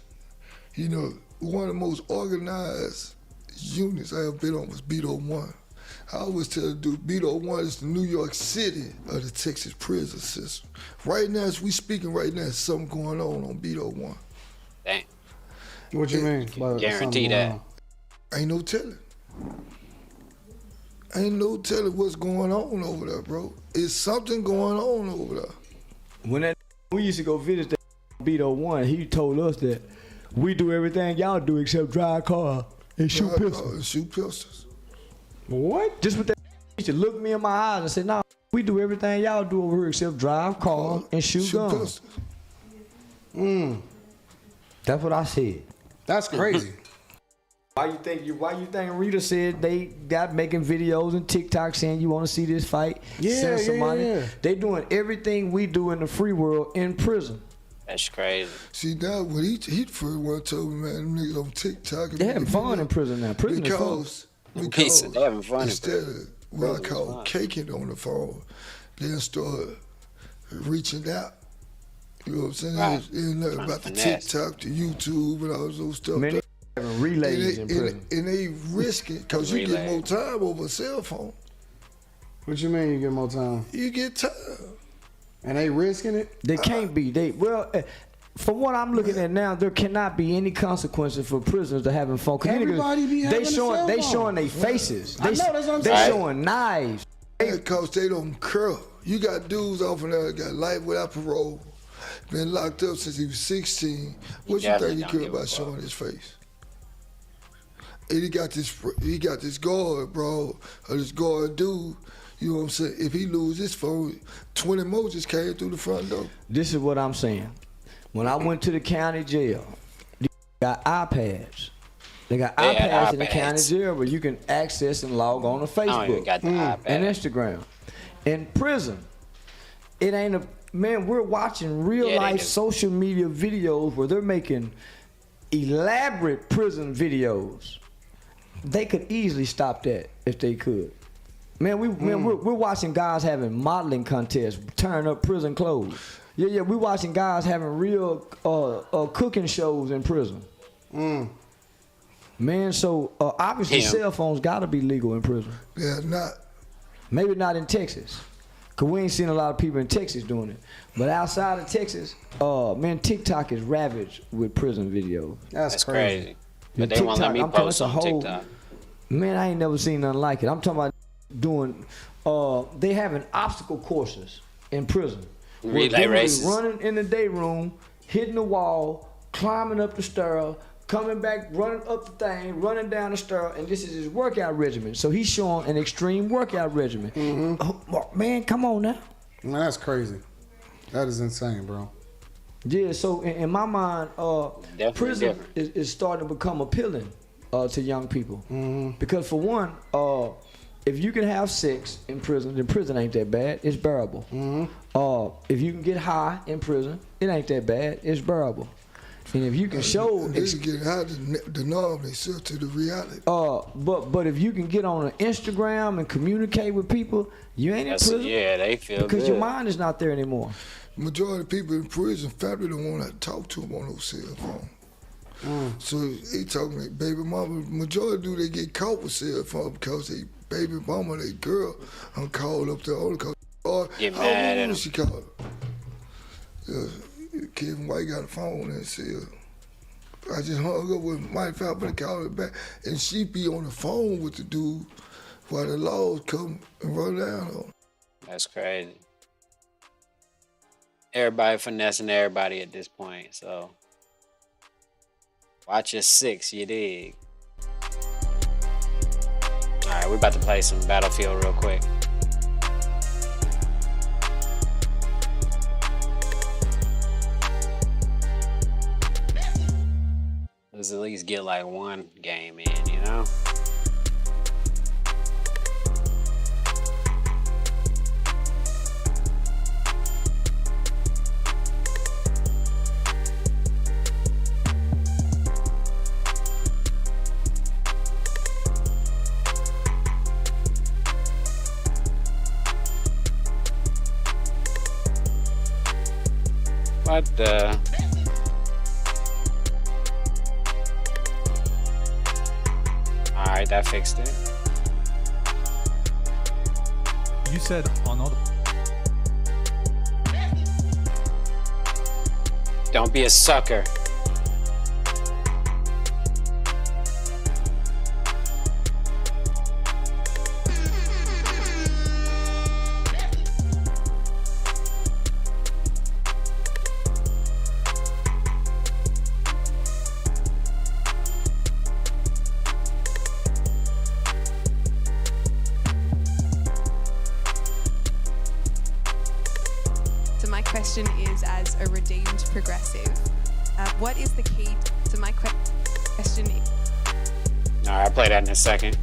S12: you know, one of the most organized units I ever been on was Beto 1. I always tell the dude, Beto 1 is the New York City of the Texas prison system. Right now, as we speaking right now, there's something going on Beto 1.
S1: Damn.
S15: What you mean?
S1: Guarantee that.
S12: Ain't no telling. Ain't no telling what's going on over there, bro. It's something going on over there.
S16: When we used to go visit that Beto 1, he told us that we do everything y'all do except drive a car and shoot pistols.
S12: Shoot pistols.
S16: What? Just with that, he used to look me in my eyes and say, "Nah, we do everything y'all do over here except drive cars and shoot guns." That's what I said.
S15: That's crazy.
S16: Why you think Rita said they got making videos and TikTok saying you want to see this fight? Send some money. They doing everything we do in the free world in prison.
S1: That's crazy.
S12: See, now when he first one told me, man, them niggas on TikTok.
S16: They having fun in prison now. Prison is fun.
S12: Because
S1: they having fun
S12: instead of what I call caking on the phone, they'll start reaching out. You know what I'm saying?
S1: Right.
S12: They know about the TikTok, the YouTube, and all those stuff.
S16: Many having relays in prison.
S12: And they risk it because you get more time over a cell phone.
S15: What you mean you get more time?
S12: You get time.
S15: And they risking it?
S16: They can't be. From what I'm looking at now, there cannot be any consequences for prisoners to having phone.
S15: Everybody be having
S16: they showing their faces.
S15: I know, that's what I'm
S16: they
S15: saying.
S16: showing knives.
S12: Because they don't care. You got dudes off in there that got life without parole, been locked up since he was 16. What you think he care about showing his face? And he got this guard, bro, or this guard dude. You know what I'm saying? If he lose his phone, 20 more just came through the front door.
S16: This is what I'm saying. When I went to the county jail, they got iPads. They got iPads in the county jail where you can access and log on to Facebook and Instagram. In prison, it ain't a man. We're watching real life social media videos where they're making elaborate prison videos. they could easily stop that if they could. Man, we're watching guys having modeling contests, tearing up prison clothes. Yeah, we're watching guys having real cooking shows in prison. Man, so obviously cell phones gotta be legal in prison.
S12: Yeah, not.
S16: Maybe not in Texas, cause we ain't seen a lot of people in Texas doing it. But outside of Texas, man, TikTok is ravaged with prison videos.
S1: That's crazy. But they
S16: TikTok,
S1: won't let me post on TikTok.
S16: Man, I ain't never seen nothing like it. I'm talking about doing. They having obstacle courses in prison.
S1: Relay races.
S16: Running in the day room, hitting the wall, climbing up the stair, coming back, running up the thing, running down the stair, and this is his workout regimen. So he's showing an extreme workout regimen. Oh, man, come on now.
S15: Man, that's crazy. That is insane, bro.
S16: Yeah, so in my mind, prison is starting to become appealing to young people. Because for one, if you can have sex in prison, then prison ain't that bad. It's bearable. If you can get high in prison, it ain't that bad. It's bearable. And if you can show,
S12: they get high the norm, they sell to the reality.
S16: But if you can get on an Instagram and communicate with people, you ain't in prison.
S1: Yeah, they feel
S16: because
S1: good.
S16: your mind is not there anymore.
S12: Majority of people in prison, family don't want to talk to them on no cell phone. So they talking to baby mama. Majority do they get caught with cell phone because they baby mama, they girl, I'm called up there only because
S1: get mad at them.
S12: She called. Kevin White got a phone and said, I just hung up with Mike Falcon and called her back, and she be on the phone with the dude while the laws come and run down on her.
S1: That's crazy. Everybody finessing everybody at this point, so watch your six, you dig? All right, we're about to play some Battlefield real quick. Let's at least get like one game in, you know? What the? Alright, that fixed it.
S2: You said on all the...
S1: Don't be a sucker.
S17: Question is, as a redeemed progressive, what is the key to my question?
S1: All right, I'll play that in a second.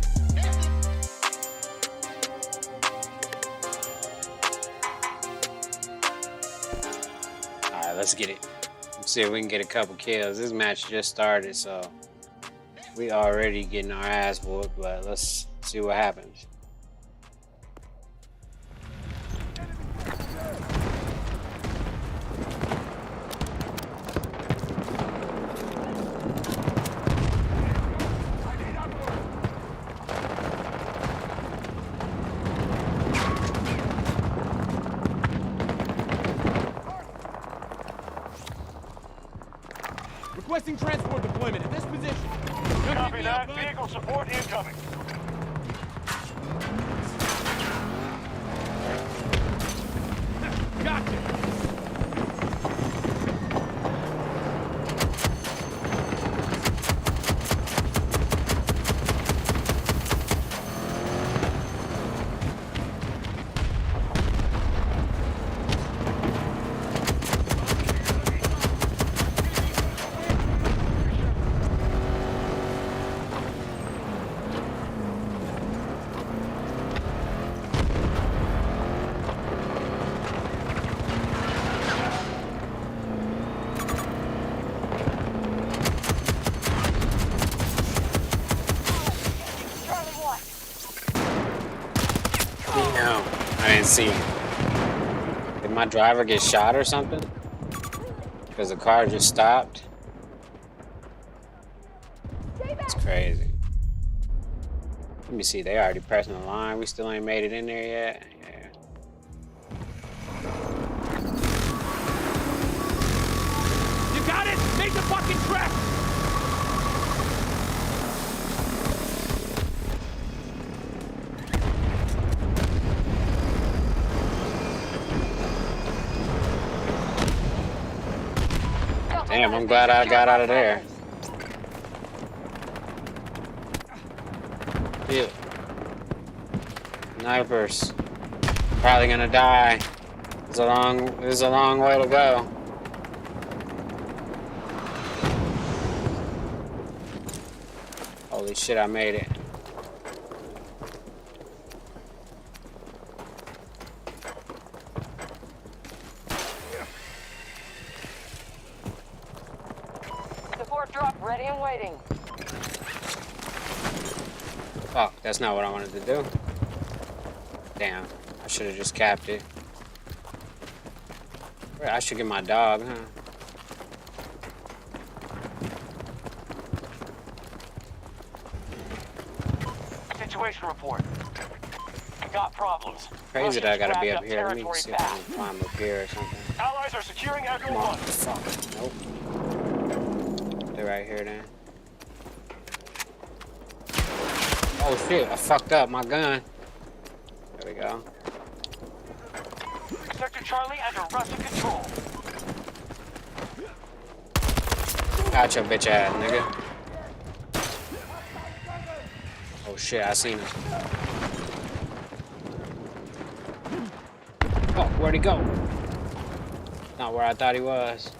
S1: All right, let's get it. Let's see if we can get a couple kills. This match just started, so we already getting our ass whooped, but let's see what happens.
S18: Requesting transport deployment at this position.
S19: Copy that. Vehicle support incoming.
S18: Gotcha.
S1: I didn't see him. Did my driver get shot or something? Because the car just stopped? That's crazy. Let me see, they already pressing the line. We still ain't made it in there yet. Yeah.
S18: You got it? Make the fucking track!
S1: Damn, I'm glad I got out of there. Yeah. Snipers. Probably gonna die. There's a long way to go. Holy shit, I made it.
S20: Support drop ready and waiting.
S1: Fuck, that's not what I wanted to do. Damn, I should have just capped it. I should get my dog, huh?
S19: Situation report. Got problems.
S1: Crazy that I gotta be up here. Let me
S19: Territory
S1: see if I can climb up here or something.
S19: Allies are securing Echo
S1: Come on.
S19: 1.
S1: Nope. They're right here then. Oh shit, I fucked up my gun. There we go.
S19: Sector Charlie under Russian control.
S1: Got your bitch ass, nigga. Oh shit, I seen him. Oh, where'd he go? Not where I thought he was.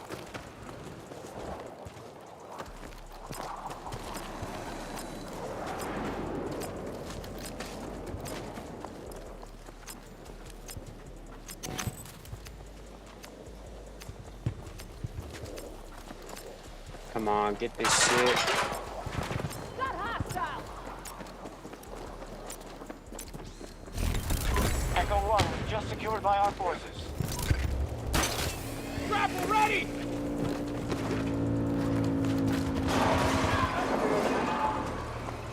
S1: Come on, get this shit.
S19: Echo 1 was just secured by our forces.
S18: Grapple ready!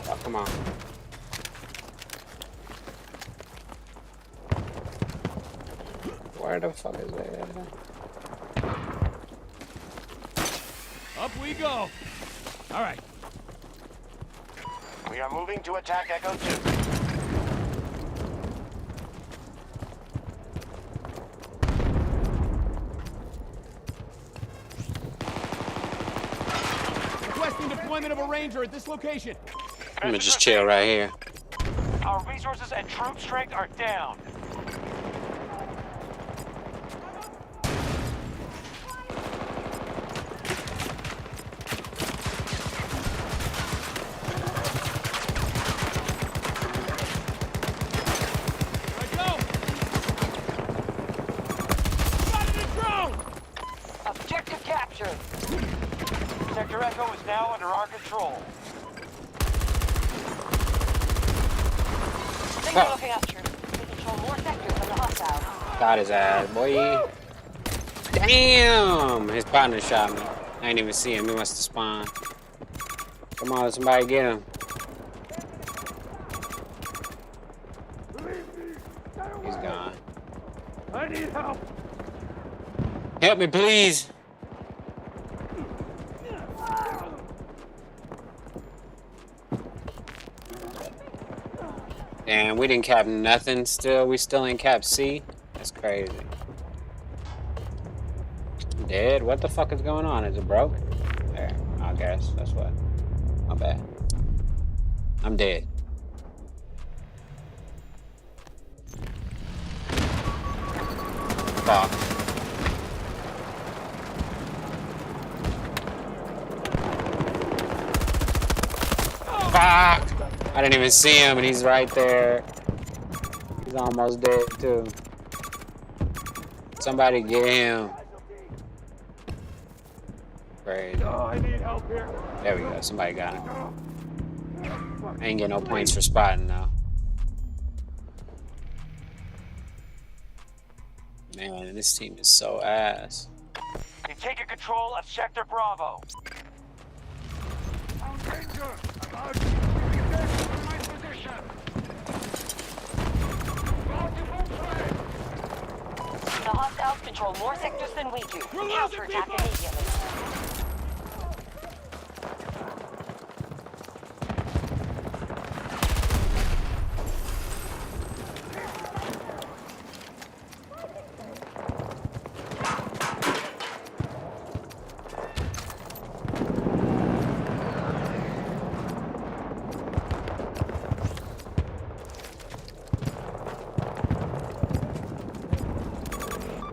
S1: Oh, come on. Where the fuck is that?
S18: Up we go. All right.
S19: We are moving to attack Echo 2.
S18: Requesting deployment of a ranger at this location.
S1: I'm gonna just chill right here.
S19: Our resources and troop strength are down.
S20: Objective captured.
S19: Sector Echo is now under our control.
S20: Signal captured. We control more sectors than the hostiles.
S1: Got his ass, boy. Damn! His partner shot me. I didn't even see him. He must have spawned. Come on, somebody get him. He's gone.
S18: I need help.
S1: Help me, please. Damn, we didn't cap nothing still. We still ain't cap C. That's crazy. Dead? What the fuck is going on? Is it broke? There, I guess. That's what. My bad. I'm dead. Fuck. Fuck! I didn't even see him and he's right there. He's almost dead too. Somebody get him. Crazy.
S18: Oh, I need help here.
S1: There we go. Somebody got him. I ain't getting no points for spotting though. Man, this team is so ass.
S19: You're taking control of Sector Bravo.
S20: The hostiles control more sectors than we do. Counterattack immediately.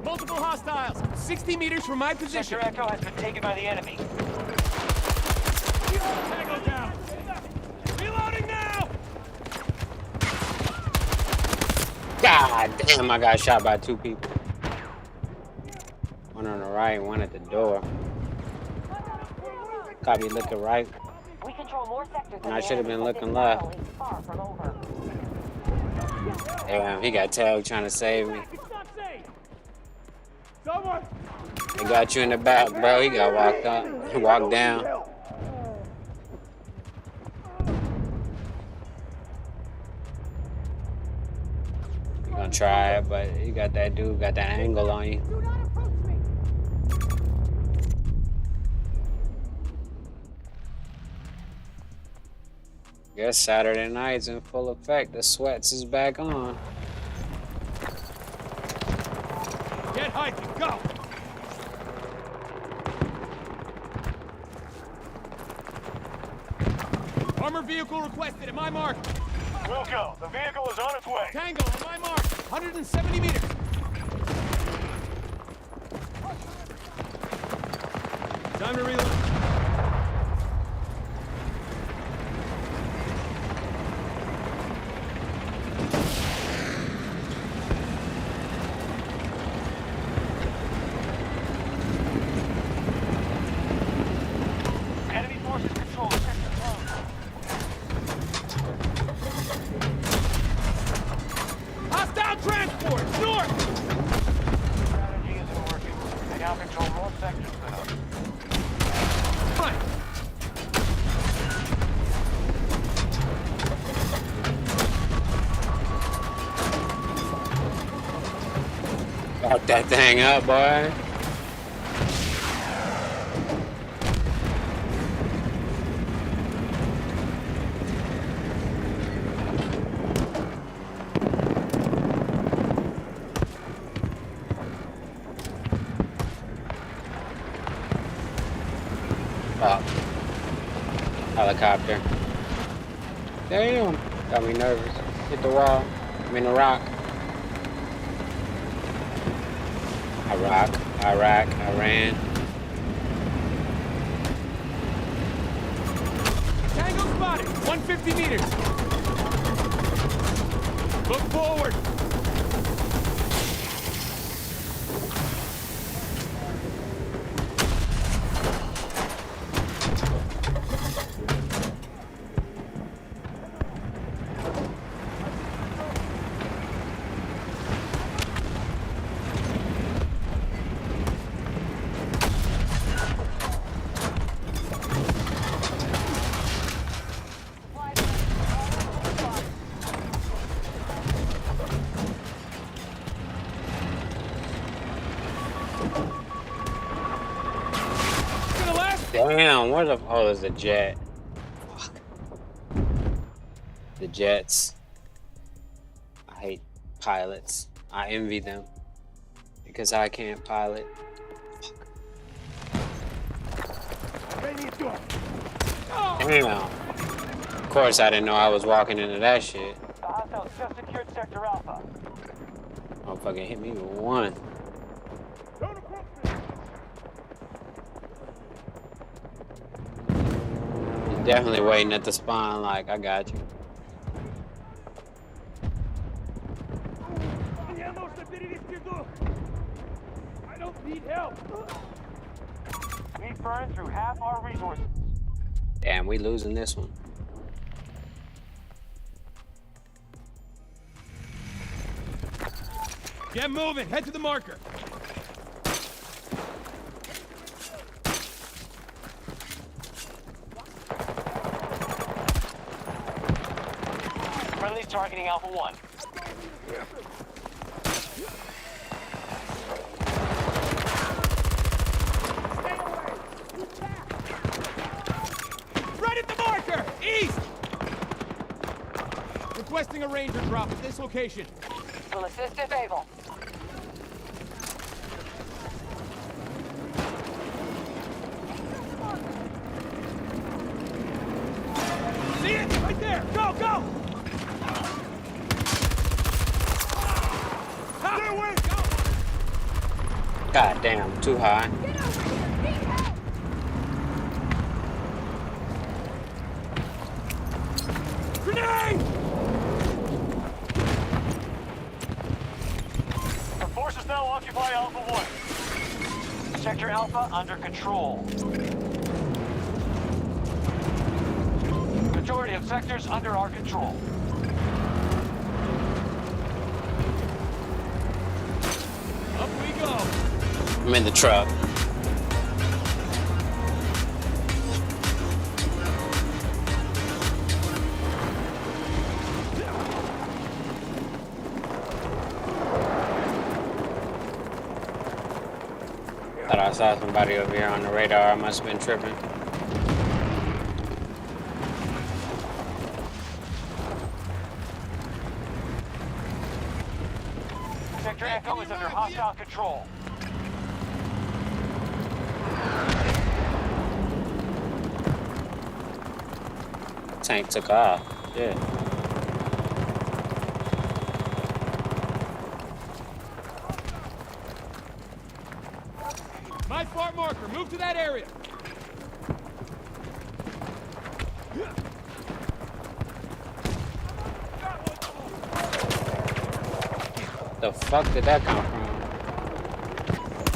S18: Multiple hostiles, 60 meters from my position.
S19: Sector Echo has been taken by the enemy.
S18: Tango down. Reloading now.
S1: God damn, I got shot by 2 people. One on the right, one at the door. Got me looking right.
S20: We control more sectors
S1: And I should have been looking left. Damn, he got tagged trying to save me. He got you in the back, bro. He got walked up. He walked down. You gonna try it, but you got that dude, got that angle on you. Guess Saturday night's in full effect. The sweats is back on.
S18: Get hiking, go! Armored vehicle requested at my mark.
S19: Wilco, the vehicle is on its way.
S18: Tango at my mark, 170 meters. Time to reload.
S19: Enemy forces control Sector Bravo.
S18: Hostile transport, north!
S19: Strategy isn't working. They now control more sectors than us.
S18: Right.
S1: Got that thing up, boy. Oh. Helicopter. Damn. Got me nervous. Hit the wall. I mean the rock. Iraq, Iran.
S18: Tango spotted, 150 meters. Look forward.
S1: Damn, where the oh, there's a jet. Fuck. The jets. I hate pilots. I envy them because I can't pilot. Damn. Of course, I didn't know I was walking into that shit.
S19: The hostiles just secured Sector Alpha.
S1: Motherfucker hit me with one. Definitely waiting at the spawn like, I got you.
S19: I don't need help. We burned through half our resources.
S1: Damn, we losing this one.
S18: Get moving. Head to the marker.
S19: Friendly's targeting Alpha 1.
S18: Right at the marker! East! Requesting a ranger drop at this location.
S20: Will assist if able.
S18: See it? Right there! Go, go!
S1: God damn, too high.
S18: Grenade!
S19: Our forces now occupy Alpha 1. Sector Alpha under control. Majority of sectors under our control.
S18: Up we go.
S1: I'm in the truck. Thought I saw somebody over here on the radar. I must have been tripping.
S19: Sector Echo is under hostile control.
S1: Tank took off. Yeah.
S18: My far marker. Move to that area.
S1: The fuck did that come from?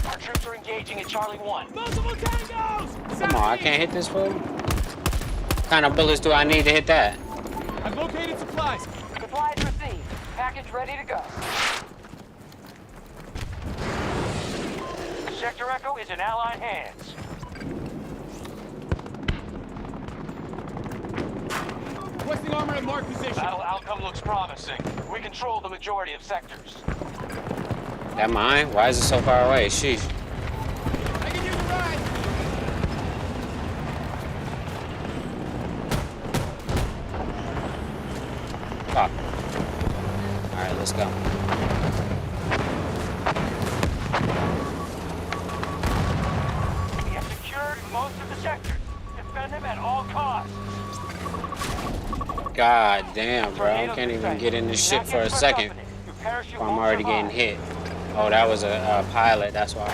S19: Our troops are engaging at Charlie 1.
S18: Multiple tangos!
S1: Come on, I can't hit this fool. What kind of bullets do I need to hit that?
S18: I've located supplies.
S20: Supplies received. Package ready to go.
S19: Sector Echo is in Allied hands.
S18: Requesting armor at mark position.
S19: Battle outcome looks promising. We control the majority of sectors.
S1: That mine? Why is it so far away? Sheesh.
S18: I can use a ride.
S1: Fuck. Alright, let's go.
S19: We have secured most of the sectors. Defend them at all costs.
S1: God damn, bro. I can't even get in this shit for a second. I'm already getting hit. Oh, that was a pilot, that's why.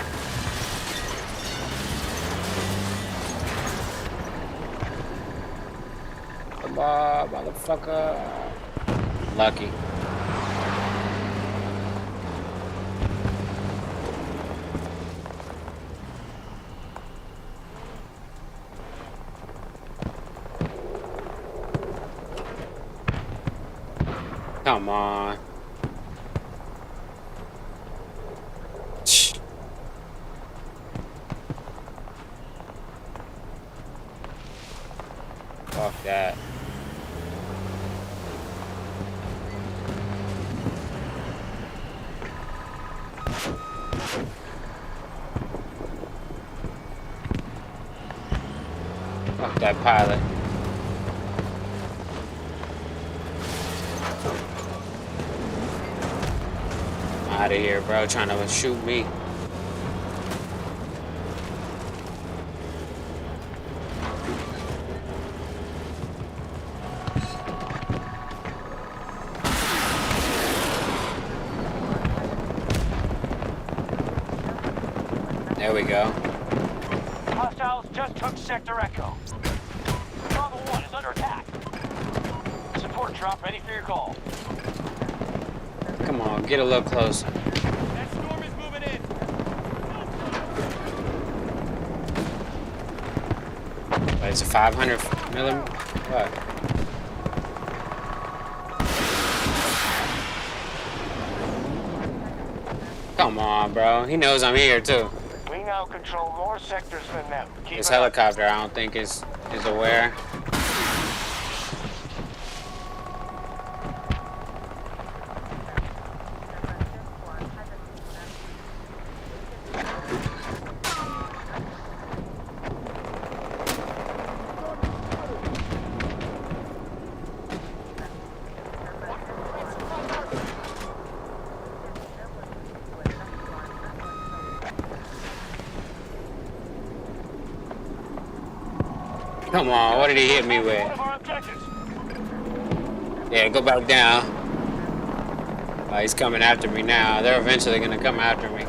S1: Come on, motherfucker. Lucky. Come on. Fuck that. Fuck that pilot. Out of here, bro. Trying to shoot me. There we go.
S19: Hostiles just took Sector Echo. Bravo 1 is under attack. Support drop ready for your call.
S1: Come on, get a little closer.
S18: That storm is moving in.
S1: Wait, it's a 500 millimeter? What? Come on, bro. He knows I'm here too.
S19: We now control more sectors than them. Keep
S1: This
S19: it up.
S1: helicopter, I don't think is aware. Come on, what did he hit me with? Yeah, go back down. He's coming after me now. They're eventually gonna come after me.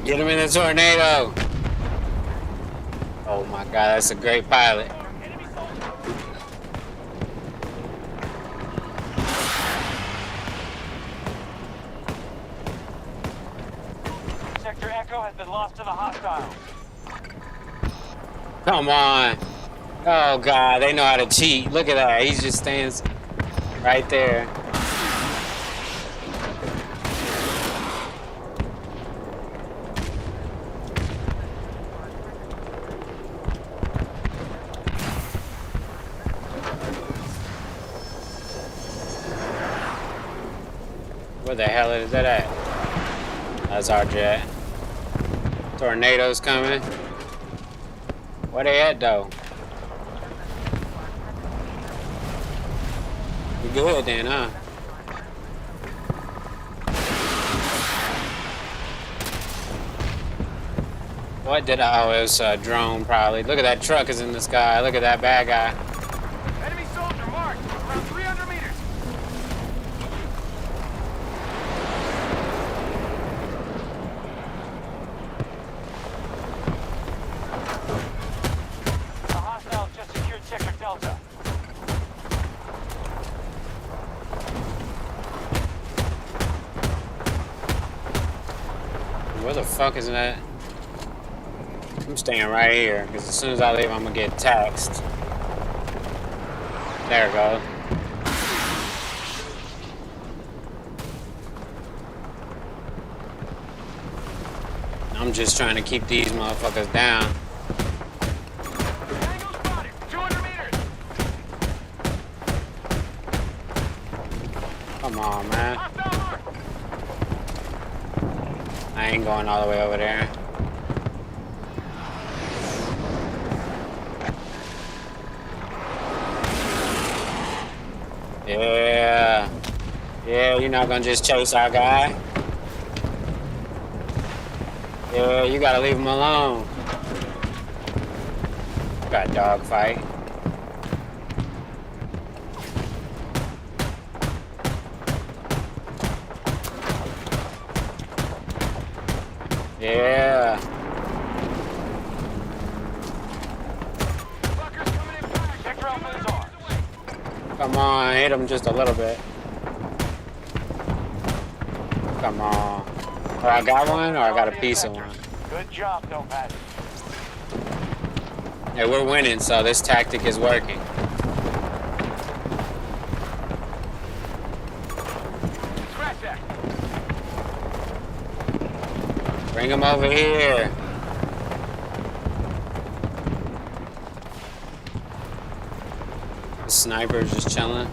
S1: Get him in the tornado. Oh my God, that's a great pilot.
S19: Sector Echo has been lost to the hostiles.
S1: Come on. Oh God, they know how to cheat. Look at that. He just stands right there. Where the hell is that at? That's our jet. Tornadoes coming. Where they at though? You good then, huh? What did I? Oh, it was a drone probably. Look at that truck is in the sky. Look at that bad guy.
S19: Enemy soldier marked. Around 300 meters. The hostiles just secured Sector Delta.
S1: Where the fuck is that? I'm staying right here because as soon as I leave, I'm gonna get taxed. There we go. I'm just trying to keep these motherfuckers down.
S19: Tango spotted. 200 meters.
S1: Come on, man.
S19: Hostile marked.
S1: I ain't going all the way over there. Yeah. Yeah, you're not gonna just chase our guy. Yeah, you gotta leave him alone. Got a dog fight. Yeah.
S19: Sector Alpha is ours.
S1: Come on, hit him just a little bit. Come on. Or I got one, or I got a piece of one.
S19: Good job, Nomad.
S1: Hey, we're winning, so this tactic is working.
S19: Scratch that.
S1: Bring him over here. The sniper's just chilling.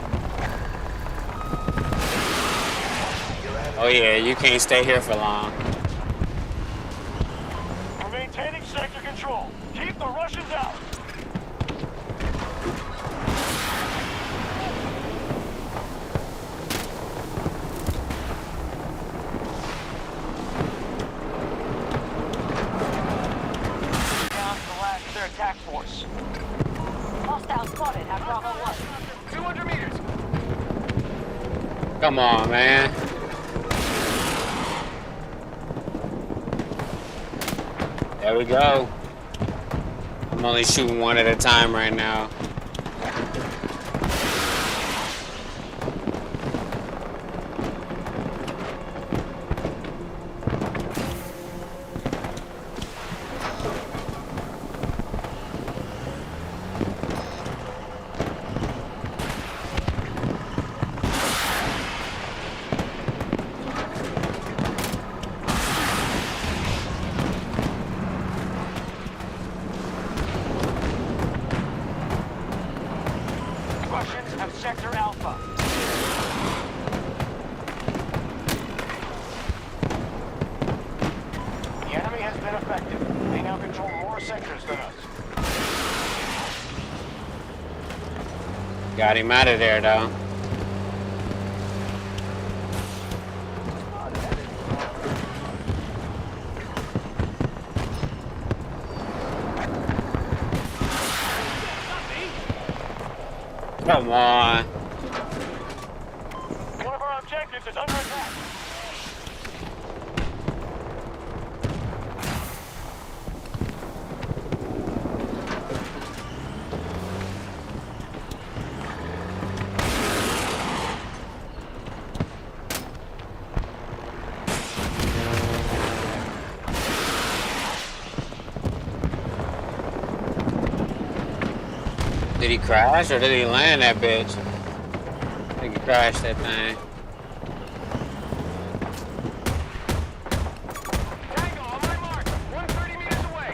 S1: Oh yeah, you can't stay here for long.
S19: We're maintaining sector control. Keep the Russians out. Down to the last of their attack force.
S20: Hostile spotted at Bravo 1.
S19: 200 meters.
S1: Come on, man. There we go. I'm I'm only shooting one at a time right now.
S19: Russians have Sector Alpha. The enemy has been effective. They now control more sectors than us.
S1: Got him out of there, though. Come on.
S19: One of our objectives is under attack.
S1: Did he crash or did he land that bitch? I think he crashed that thing.
S19: Tango on my mark. 130 meters away.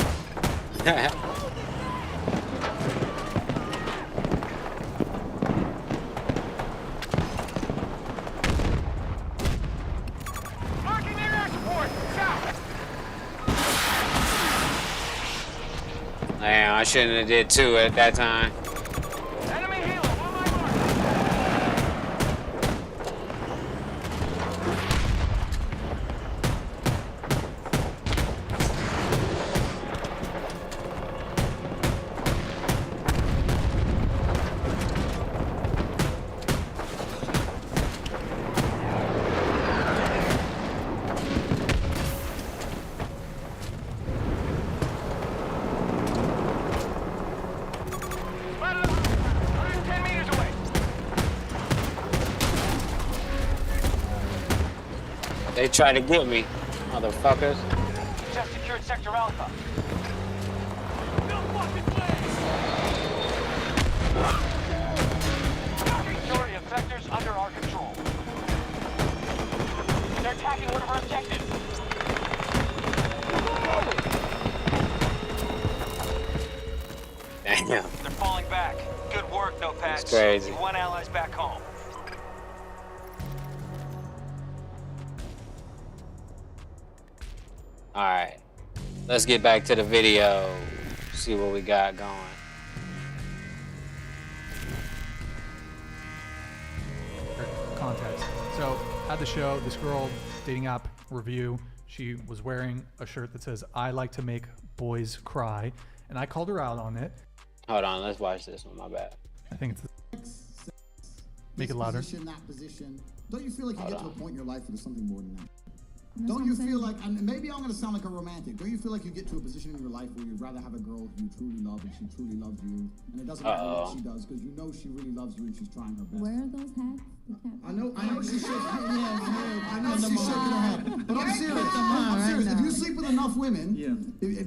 S19: Marking their export. South.
S1: Damn, I shouldn't have did two at that time.
S19: Enemy helo on my mark. Spotted 110 meters away.
S1: They tried to get me, motherfuckers.
S19: Just secured Sector Alpha. Majority of sectors under our control. They're attacking one of our objectives.
S1: Damn.
S19: They're falling back. Good work, Notepads.
S1: That's crazy.
S19: You won allies back home.
S1: Alright. Let's get back to the video. See what we got going.
S2: Context. So at the show, this girl, dating app review, she was wearing a shirt that says, "I like to make boys cry," and I called her out on it.
S1: Hold on, let's watch this one. My bad.
S2: I think it's make it louder.
S11: That position. Don't you feel like you get to a point in your life where there's something more than that? Don't you feel like, and maybe I'm going to sound like a romantic, don't you feel like you get to a position in your life where you'd rather have a girl you truly love and she truly loves you, and it doesn't matter what she does because you know she really loves you and she's trying her best?
S21: Where are those hats?
S11: I know she's shaking I know she's shaking her head, but I'm serious. I'm serious. If you sleep with enough women,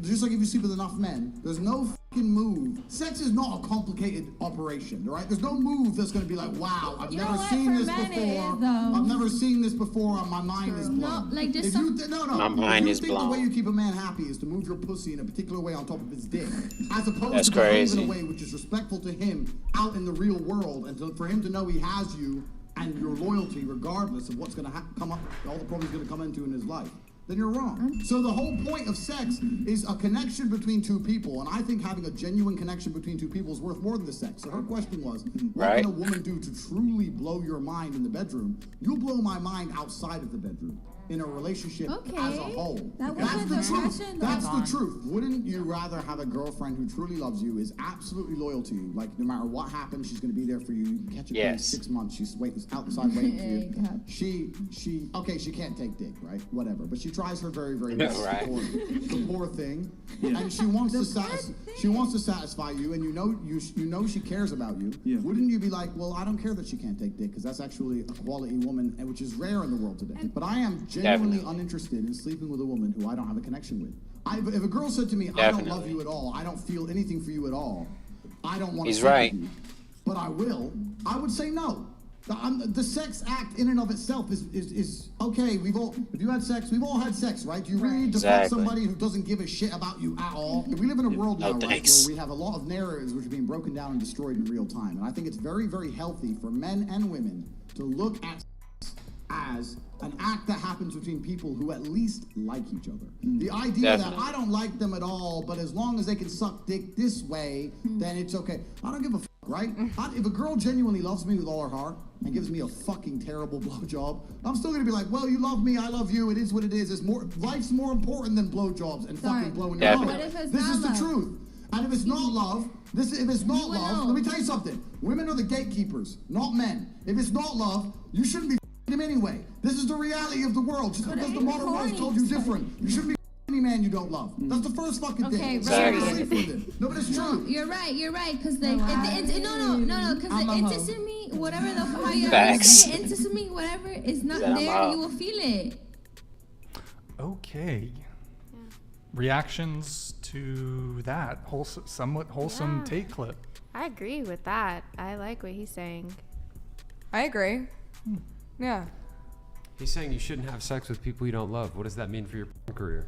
S11: just like if you sleep with enough men, there's no fucking move. Sex is not a complicated operation, right? There's no move that's going to be like, wow, I've never seen this before. I've never seen this before, and my mind is blown.
S21: No, like just
S11: If you
S1: My mind is blown.
S11: The way you keep a man happy is to move your pussy in a particular way on top of his dick, as opposed
S1: That's
S11: to behave
S1: crazy.
S11: in a way which is respectful to him out in the real world, and for him to know he has you and your loyalty, regardless of what's going to come up, all the problems going to come into in his life, then you're wrong. So the whole point of sex is a connection between two people, and I think having a genuine connection between two people is worth more than the sex. So her question was, what
S1: Right.
S11: can a woman do to truly blow your mind in the bedroom? You'll blow my mind outside of the bedroom. In a relationship as a whole.
S21: That
S11: That's
S21: wasn't
S11: the
S21: the
S11: truth.
S21: question,
S11: That's
S21: though.
S11: the truth. Wouldn't you rather have a girlfriend who truly loves you, is absolutely loyal to you? Like, no matter what happens, she's going to be there for you. You can catch a
S1: Yes.
S11: case 6 months. She's waiting outside waiting for you. She can't take dick, right? Whatever. But she tries her very, very best.
S1: Right.
S11: The poor thing. and she wants to satisfy you, and you know she cares about you. Yeah. Wouldn't you be like, well, I don't care that she can't take dick, because that's actually a quality woman, which is rare in the world today. But I am genuinely uninterested in sleeping with a woman who I don't have a connection with. If a girl said to me, I don't love you at all, I don't feel anything for you at all, I don't want to sleep with you, but I will, I would say no. The sex act in and of itself is okay. If you had sex, we've all had sex, right? Do you really need to fuck somebody who doesn't give a shit about you at all? We live in a world now, right, where we have a lot of narratives which are being broken down and destroyed in real time. And I think it's very, very healthy for men and women to look at sex as an act that happens between people who at least like each other. The idea that I don't like them at all, but as long as they can suck dick this way, then it's okay. I don't give a fuck, right? If a girl genuinely loves me with all her heart and gives me a fucking terrible blowjob, I'm still gonna be like, well, you love me, I love you, it is what it is. Life's more important than blowjobs and fucking blowing your heart. This is the truth. And if it's not love, let me tell you something. Women are the gatekeepers, not men. If it's not love, you shouldn't be him anyway. This is the reality of the world. Just because the modern world told you different, you shouldn't be any man you don't love. That's the first fucking thing.
S21: Exactly.
S11: No, but it's true.
S21: You're right. Because the intimacy, whatever the how you say intimacy, whatever is not there, you will feel it.
S2: Okay. Reactions to that somewhat wholesome take clip.
S10: I agree with that. I like what he's saying.
S6: I agree. Yeah.
S22: He's saying you shouldn't have sex with people you don't love. What does that mean for your career?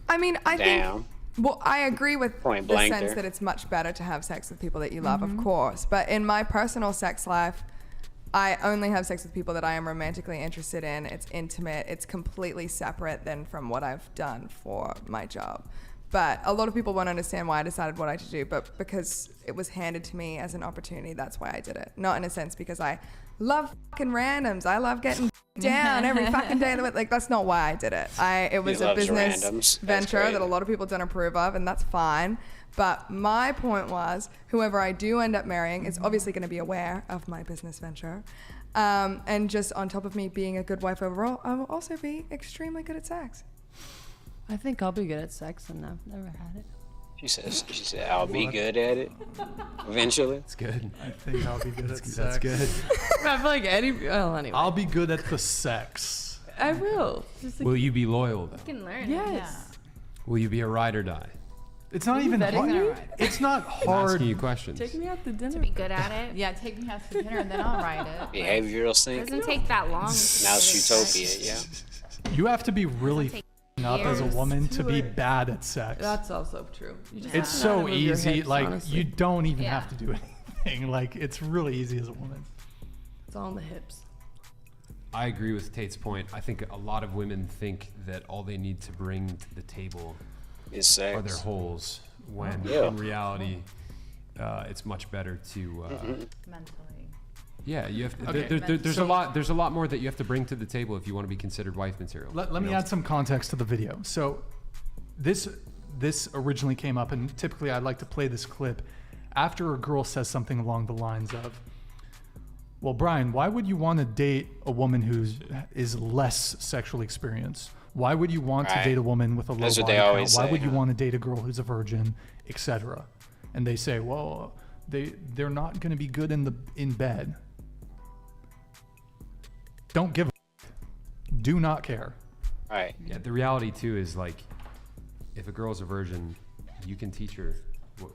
S6: I mean, I think. Well, I agree with the sense that it's much better to have sex with people that you love, of course. But in my personal sex life, I only have sex with people that I am romantically interested in. It's intimate. It's completely separate than from what I've done for my job. But a lot of people won't understand why I decided what I to do. But because it was handed to me as an opportunity, that's why I did it. Not in a sense because I love fucking randoms. I love getting down every fucking day of the week. Like, that's not why I did it. It was a business venture that a lot of people don't approve of, and that's fine. But my point was, whoever I do end up marrying is obviously going to be aware of my business venture. And just on top of me being a good wife overall, I will also be extremely good at sex.
S23: I think I'll be good at sex, and I've never had it.
S1: She said, I'll be good at it eventually.
S22: It's good.
S2: I think I'll be good at sex.
S22: That's good.
S23: I feel like anyway.
S2: I'll be good at the sex.
S23: I will.
S22: Will you be loyal, though?
S10: You can learn.
S23: Yes.
S22: Will you be a ride or die?
S2: It's not even hard. It's not hard.
S22: I'm asking you questions.
S23: Take me out to dinner.
S10: To be good at it.
S7: Yeah, take me out to dinner and then I'll write it.
S1: Behavioral sync.
S10: It doesn't take that long.
S1: Now it's Utopia, yeah.
S2: You have to be really up as a woman to be bad at sex.
S23: That's also true.
S2: It's so easy. Like, honestly. You don't even have to do anything. Like, it's really easy as a woman.
S23: It's all in the hips.
S22: I agree with Tate's point. I think a lot of women think that all they need to bring to the table
S1: is sex.
S22: Are their holes, when in reality, it's much better to
S7: mentally.
S22: Yeah, you have. There's a lot more that you have to bring to the table if you want to be considered wife material.
S2: Let me add some context to the video. So, this originally came up, and typically I'd like to play this clip after a girl says something along the lines of, "Well, Brian, why would you want to date a woman who is less sexually experienced? Why would you want to date a woman with a low body count? Why would you want to date a girl who's a virgin, etc.?" And they say, "Well, they're not going to be good in bed." Don't give a do not care.
S1: Right.
S22: Yeah, the reality too is, like, if a girl's a virgin, you can teach her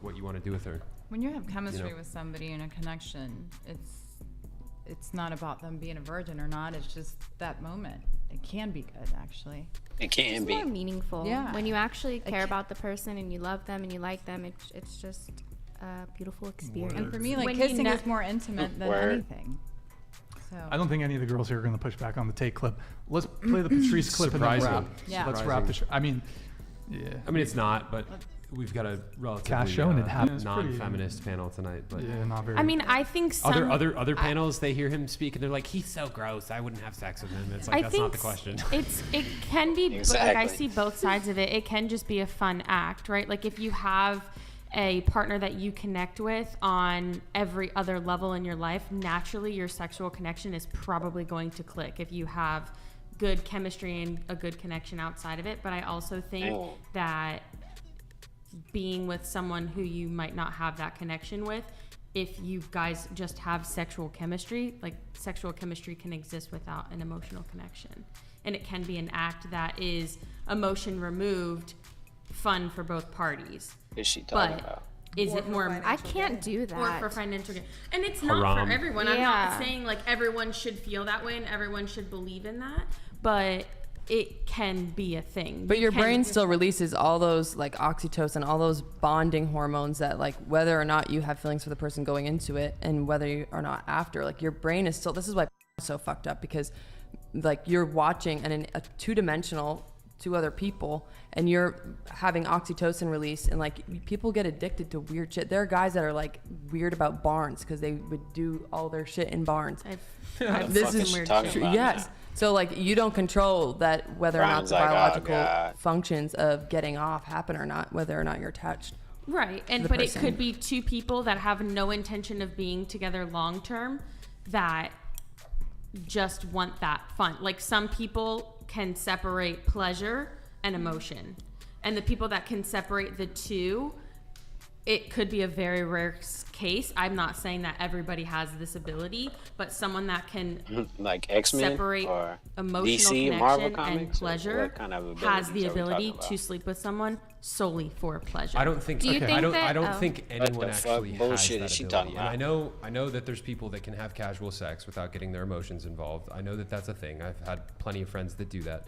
S22: what you want to do with her.
S7: When you have chemistry with somebody and a connection, it's not about them being a virgin or not. It's just that moment. It can be good, actually.
S1: It can be
S10: more meaningful.
S7: Yeah.
S10: When you actually care about the person and you love them and you like them, it's just a beautiful experience.
S7: And for me, like, kissing is more intimate than anything. So.
S2: I don't think any of the girls here are going to push back on the Tate clip. Let's play the Patrice clip and then wrap.
S7: Yeah.
S2: Let's wrap the show. I mean,
S22: it's not, but we've got a relatively non-feminist panel tonight. But
S2: not very.
S10: I mean, I think some
S22: other panels, they hear him speak and they're like, "He's so gross. I wouldn't have sex with him." It's like, that's not the question.
S10: It can be,
S1: exactly.
S10: like, I see both sides of it. It can just be a fun act, right? Like, if you have a partner that you connect with on every other level in your life, naturally your sexual connection is probably going to click if you have good chemistry and a good connection outside of it. But I also think that being with someone who you might not have that connection with. If you guys just have sexual chemistry, like sexual chemistry can exist without an emotional connection. And it can be an act that is emotion removed, fun for both parties.
S1: Is she talking about?
S10: Is it more?
S4: I can't do that.
S10: Or for financial gain. And it's not for everyone. I'm not saying like everyone should feel that way and everyone should believe in that, but it can be a thing.
S4: But your brain still releases all those like oxytocin, all those bonding hormones that like whether or not you have feelings for the person going into it and whether you are not after, like your brain is still, this is why it's so fucked up, because like you're watching and in a two-dimensional two other people and you're having oxytocin release and like people get addicted to weird shit. There are guys that are like weird about barns because they would do all their shit in barns. This is weird shit. Yes. So like you don't control that whether or not the biological functions of getting off happen or not, whether or not you're attached.
S10: Right. And but it could be two people that have no intention of being together long term that just want that fun. Like some people can separate pleasure and emotion. And the people that can separate the two, it could be a very rare case. I'm not saying that everybody has this ability, but someone that can
S1: like X-Men
S10: separate
S1: or
S10: emotional
S1: DC,
S10: connection
S1: Marvel
S10: and
S1: comics,
S10: pleasure
S1: kind of
S10: has the ability to sleep with someone solely for pleasure.
S14: I don't think.
S10: Do you think
S14: I don't think anyone actually
S1: bullshit
S14: has
S1: is she
S14: that
S1: talking
S14: ability. And I know that there's people that can have casual sex without getting their emotions involved. I know that that's a thing. I've had plenty of friends that do that.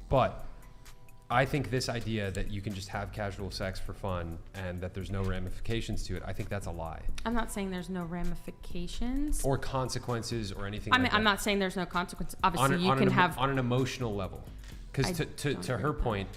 S14: But I think this idea that you can just have casual sex for fun and that there's no ramifications to it, I think that's a lie.
S10: I'm not saying there's no ramifications
S14: or consequences or anything.
S10: I'm not saying there's no consequences. Obviously, you can have
S14: on an emotional level. Because to her point,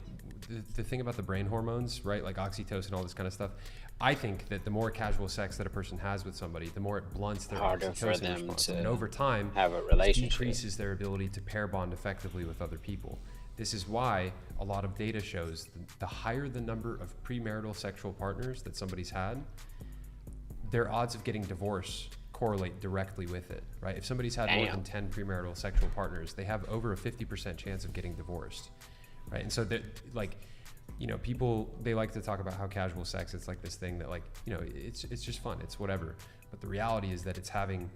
S14: the thing about the brain hormones, right, like oxytocin, all this kind of stuff, I think that the more casual sex that a person has with somebody, the more it blunts their oxytocin response. And over time,
S1: have a relationship.
S14: It decreases their ability to pair bond effectively with other people. This is why a lot of data shows the higher the number of premarital sexual partners that somebody's had, their odds of getting divorced correlate directly with it, right? If somebody's had more than 10 premarital sexual partners, they have over a 50% chance of getting divorced, right? And so that, like, you know, people, they like to talk about how casual sex, it's like this thing that, like, you know, it's just fun, it's whatever. But the reality is that it's having,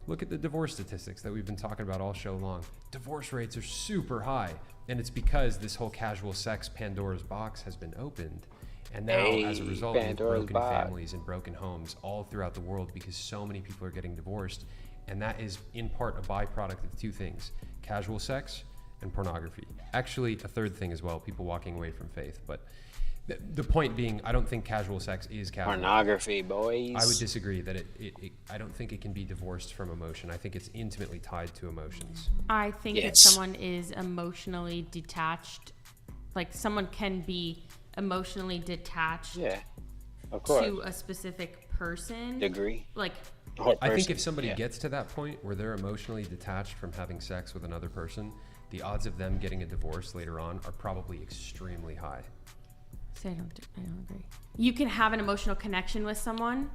S14: look at the divorce statistics that we've been talking about all show long. Divorce rates are super high, and it's because this whole casual sex Pandora's box has been opened. And now, as a result, we have broken families and broken homes all throughout the world because so many people are getting divorced. And that is, in part, a byproduct of two things: casual sex and pornography. Actually, a third thing as well, people walking away from faith. But the point being, I don't think casual sex is casual.
S1: Pornography, boys.
S14: I would disagree that I don't think it can be divorced from emotion. I think it's intimately tied to emotions.
S10: I think if someone is emotionally detached, like someone can be emotionally detached
S1: of course,
S10: to a specific person.
S1: Degree.
S10: Like,
S14: I think if somebody gets to that point where they're emotionally detached from having sex with another person, the odds of them getting a divorce later on are probably extremely high.
S10: I don't agree. You can have an emotional connection with someone,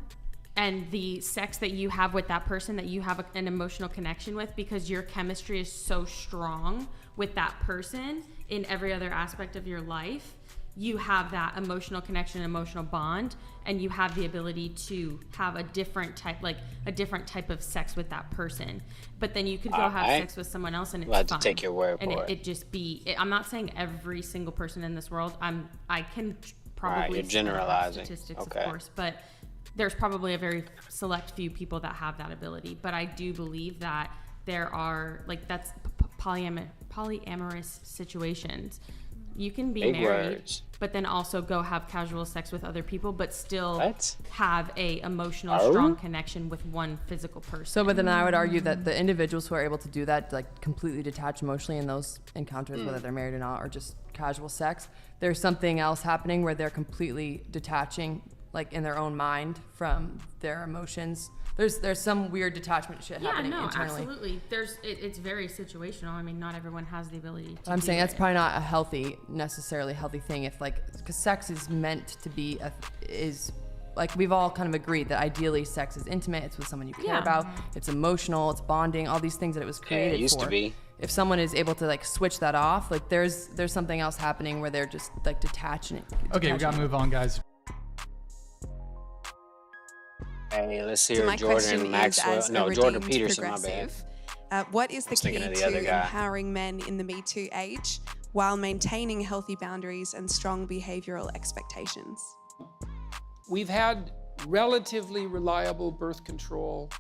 S10: and the sex that you have with that person that you have an emotional connection with, because your chemistry is so strong with that person in every other aspect of your life, you have that emotional connection, emotional bond, and you have the ability to have a different type of sex with that person. But then you could go have sex with someone else and it's fine.
S1: To take your word
S10: and
S1: for
S10: it just be. I'm not saying every single person in this world. I can probably
S1: you're generalizing
S10: statistics, of course, but there's probably a very select few people that have that ability. But I do believe that there are, like, that's polyamorous situations. You can be married, but then also go have casual sex with other people, but still have a emotional, strong connection with one physical person.
S4: So, but then I would argue that the individuals who are able to do that, like completely detach emotionally in those encounters, whether they're married or not, or just casual sex, there's something else happening where they're completely detaching, like in their own mind, from their emotions. There's some weird detachment shit happening internally.
S10: Absolutely. It's very situational. I mean, not everyone has the ability to
S4: I'm saying that's probably not a necessarily healthy thing, if, like, because sex is meant to be like we've all kind of agreed that ideally sex is intimate, it's with someone you care about, it's emotional, it's bonding, all these things that it was created for.
S1: It used to be.
S4: If someone is able to like switch that off, like there's something else happening where they're just like detaching it.
S2: Okay, we gotta move on, guys.
S1: Hey, let's
S17: So
S1: hear
S17: my question
S1: Jordan
S17: is,
S1: Maxwell.
S17: as a
S1: No, Jordan
S17: redeemed
S1: Peterson, my bad.
S17: progressive, what is the
S1: was
S17: key
S1: thinking of the
S17: to
S1: other guy.
S17: empowering men in the Me Too age while maintaining healthy boundaries and strong behavioral expectations?
S5: We've had relatively reliable birth control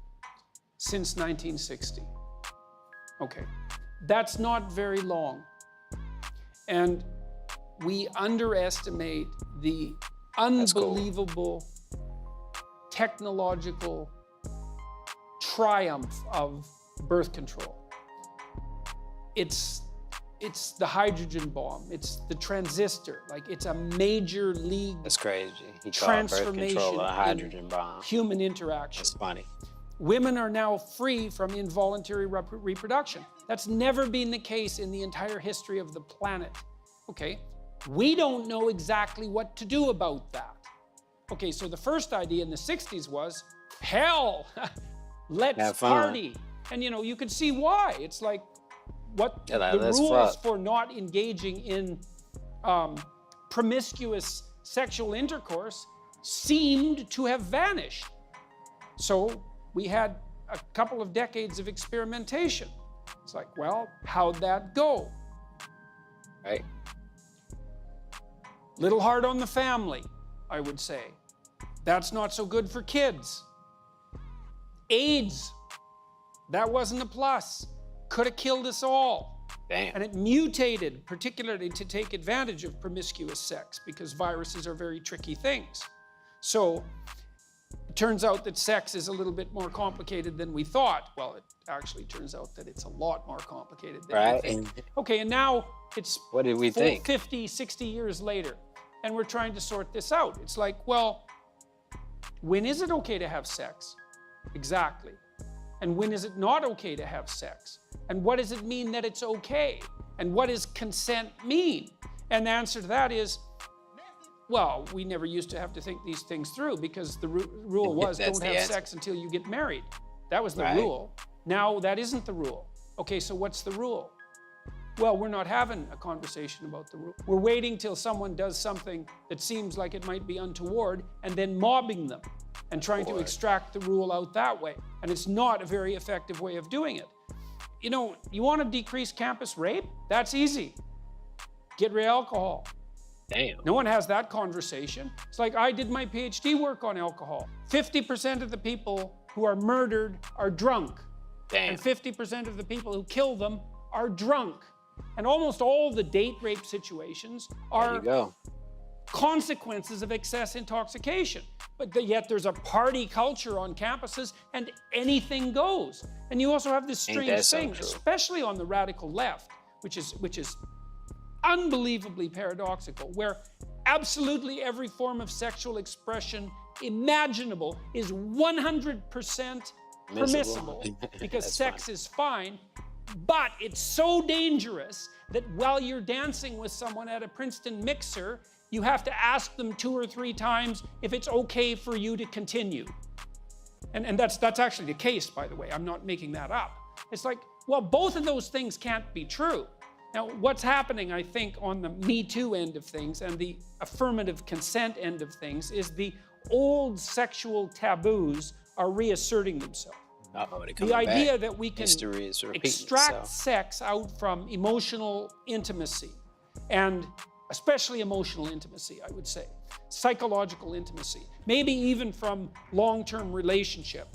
S5: since 1960. Okay, that's not very long. And we underestimate the unbelievable technological triumph of birth control. It's the hydrogen bomb. It's the transistor. Like, it's a major league.
S1: That's crazy. He called birth control a hydrogen
S5: in
S1: bomb.
S5: human interaction.
S1: That's funny.
S5: Women are now free from involuntary reproduction. That's never been the case in the entire history of the planet. Okay, we don't know exactly what to do about that. Okay, so the first idea in the 60s was, hell, let's party. And you know, you could see why. It's like, what the rules for not engaging in promiscuous sexual intercourse seemed to have vanished. So we had a couple of decades of experimentation. It's like, well, how'd that go?
S1: Right.
S5: Little hard on the family, I would say. That's not so good for kids. AIDS, that wasn't a plus. Could have killed us all.
S1: Damn.
S5: And it mutated, particularly to take advantage of promiscuous sex, because viruses are very tricky things. So it turns out that sex is a little bit more complicated than we thought. Well, it actually turns out that it's a lot more complicated than we think. Okay, and now it's
S1: what did we think?
S5: 50, 60 years later, and we're trying to sort this out. It's like, well, when is it okay to have sex? Exactly. And when is it not okay to have sex? And what does it mean that it's okay? And what does consent mean? And the answer to that is, well, we never used to have to think these things through, because the rule was don't have sex until you get married. That was the rule. Now that isn't the rule. Okay, so what's the rule? Well, we're not having a conversation about the rule. We're waiting till someone does something that seems like it might be untoward and then mobbing them and trying to extract the rule out that way. And it's not a very effective way of doing it. You know, you want to decrease campus rape? That's easy. Get rid of alcohol.
S1: Damn.
S5: No one has that conversation. It's like, I did my PhD work on alcohol. 50% of the people who are murdered are drunk.
S1: Damn.
S5: And 50% of the people who kill them are drunk. And almost all the date rape situations are consequences of excess intoxication. But yet there's a party culture on campuses and anything goes. And you also have this strange thing, especially on the radical left, which is unbelievably paradoxical, where absolutely every form of sexual expression imaginable is 100% permissible because sex is fine. But it's so dangerous that while you're dancing with someone at a Princeton mixer, you have to ask them 2 or 3 times if it's okay for you to continue. And that's actually the case, by the way. I'm not making that up. It's like, well, both of those things can't be true. Now, what's happening, I think, on the Me Too end of things and the affirmative consent end of things is the old sexual taboos are reasserting themselves. The idea that we can extract sex out from emotional intimacy, and especially emotional intimacy, I would say, psychological intimacy, maybe even from long-term relationship,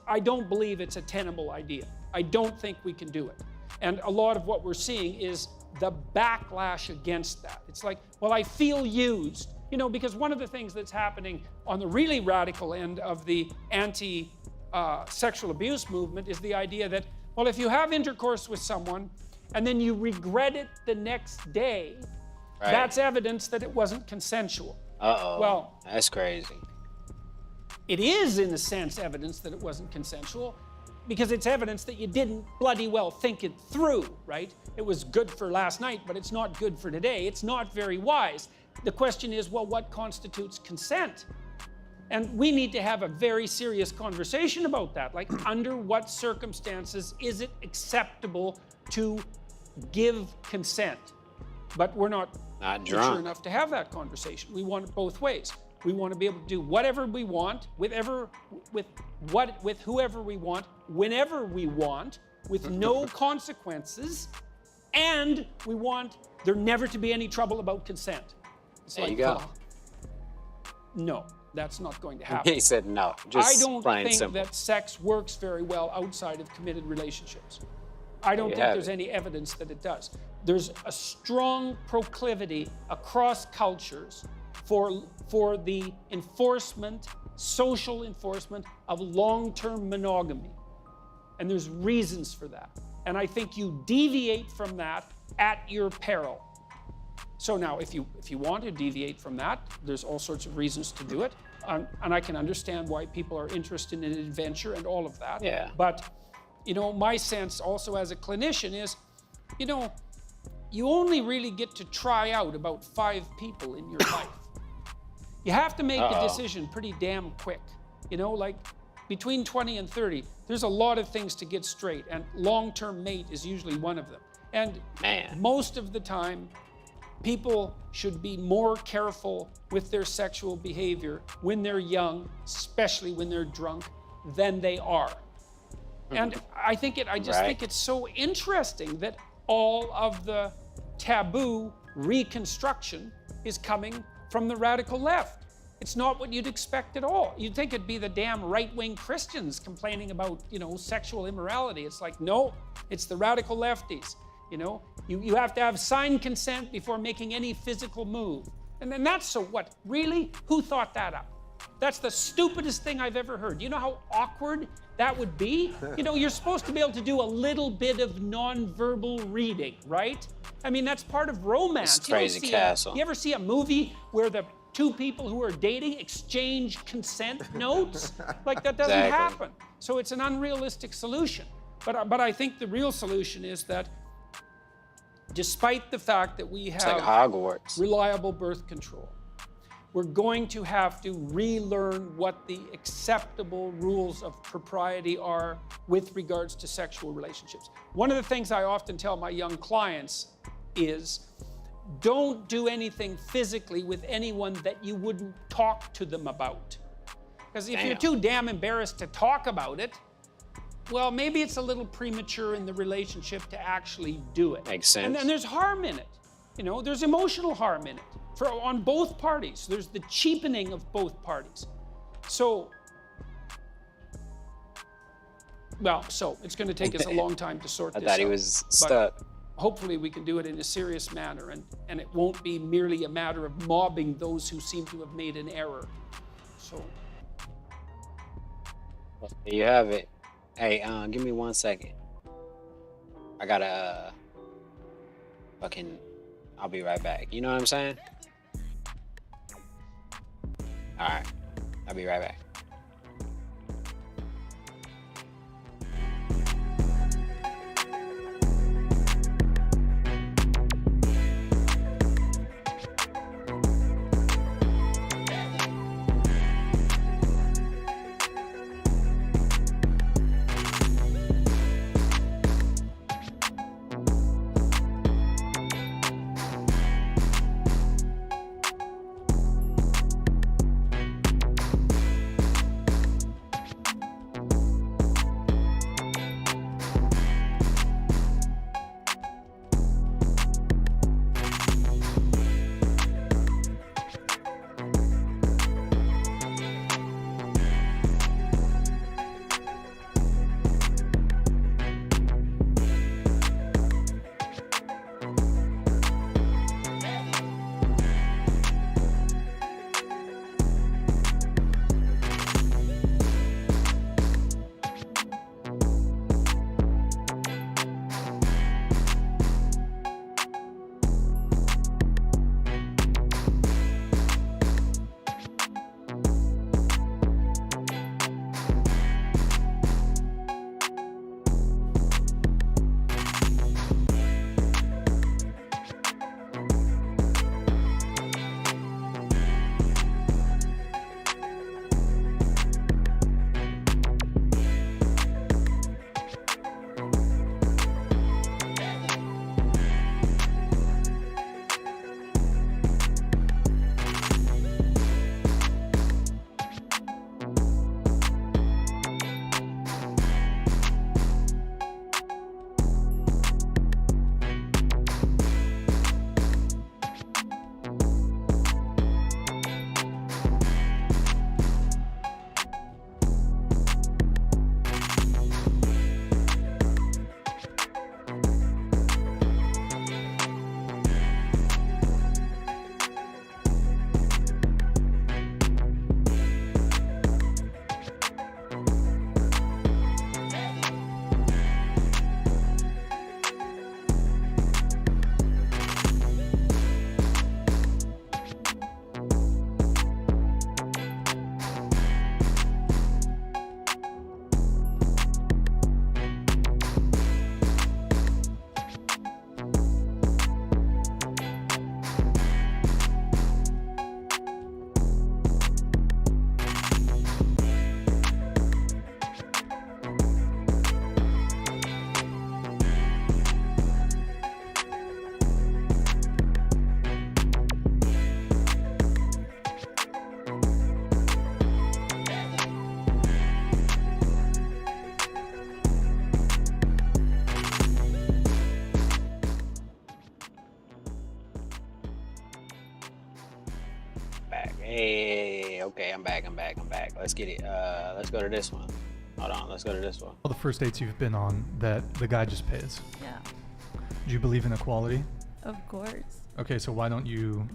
S5: I don't believe it's a tenable idea. I don't think we can do it. And a lot of what we're seeing is the backlash against that. It's like, well, I feel used. You know, because one of the things that's happening on the really radical end of the sexual abuse movement is the idea that, well, if you have intercourse with someone and then you regret it the next day, that's evidence that it wasn't consensual. Well,
S1: that's crazy.
S5: It is, in a sense, evidence that it wasn't consensual, because it's evidence that you didn't bloody well think it through, right? It was good for last night, but it's not good for today. It's not very wise. The question is, well, what constitutes consent? And we need to have a very serious conversation about that. Like, under what circumstances is it acceptable to give consent? But we're not mature enough to have that conversation. We want it both ways. We want to be able to do whatever we want, with whoever we want, whenever we want, with no consequences, and we want there never to be any trouble about consent. It's
S1: there you go.
S5: No, that's not going to happen.
S1: He said no. Just
S5: I don't think
S1: simple.
S5: that sex works very well outside of committed relationships. I don't think there's any evidence that it does. There's a strong proclivity across cultures for the enforcement, social enforcement of long-term monogamy. And there's reasons for that. And I think you deviate from that at your peril. So now, if you want to deviate from that, there's all sorts of reasons to do it. And I can understand why people are interested in adventure and all of that.
S1: Yeah.
S5: But, you know, my sense also as a clinician is, you know, you only really get to try out about 5 people in your life. You have to make a decision pretty damn quick. You know, like between 20 and 30, there's a lot of things to get straight, and long-term mate is usually one of them. And most of the time, people should be more careful with their sexual behavior when they're young, especially when they're drunk, than they are. And I just think it's so interesting that all of the taboo reconstruction is coming from the radical left. It's not what you'd expect at all. You'd think it'd be the damn right-wing Christians complaining about, you know, sexual immorality. It's like, no, it's the radical lefties. You know, you have to have signed consent before making any physical move. And then that's so what? Really? Who thought that up? That's the stupidest thing I've ever heard. You know how awkward that would be? You know, you're supposed to be able to do a little bit of nonverbal reading, right? I mean, that's part of romance.
S1: It's crazy castle.
S5: You ever see a movie where the 2 people who are dating exchange consent notes? Like, that doesn't happen. So it's an unrealistic solution. But I think the real solution is that despite the fact that we have reliable birth control, we're going to have to relearn what the acceptable rules of propriety are with regards to sexual relationships. One of the things I often tell my young clients is, don't do anything physically with anyone that you wouldn't talk to them about. Because if you're too damn embarrassed to talk about it, well, maybe it's a little premature in the relationship to actually do it.
S1: Makes sense.
S5: And there's harm in it. You know, there's emotional harm in it on both parties. There's the cheapening of both parties. So it's going to take us a long time to sort this out.
S1: I thought he was stuck.
S5: But hopefully we can do it in a serious manner, and it won't be merely a matter of mobbing those who seem to have made an error. So
S1: there you have it. Hey, give me 1 second. I gotta I'll be right back. You know what I'm saying? All right, I'll be right back. Hey, okay, I'm back. Let's get it. Let's go to this one. Hold on, let's go to this one.
S2: All the first dates you've been on that the guy just pays.
S3: Yeah.
S2: Do you believe in equality?
S3: Of course.
S2: Okay, so why don't you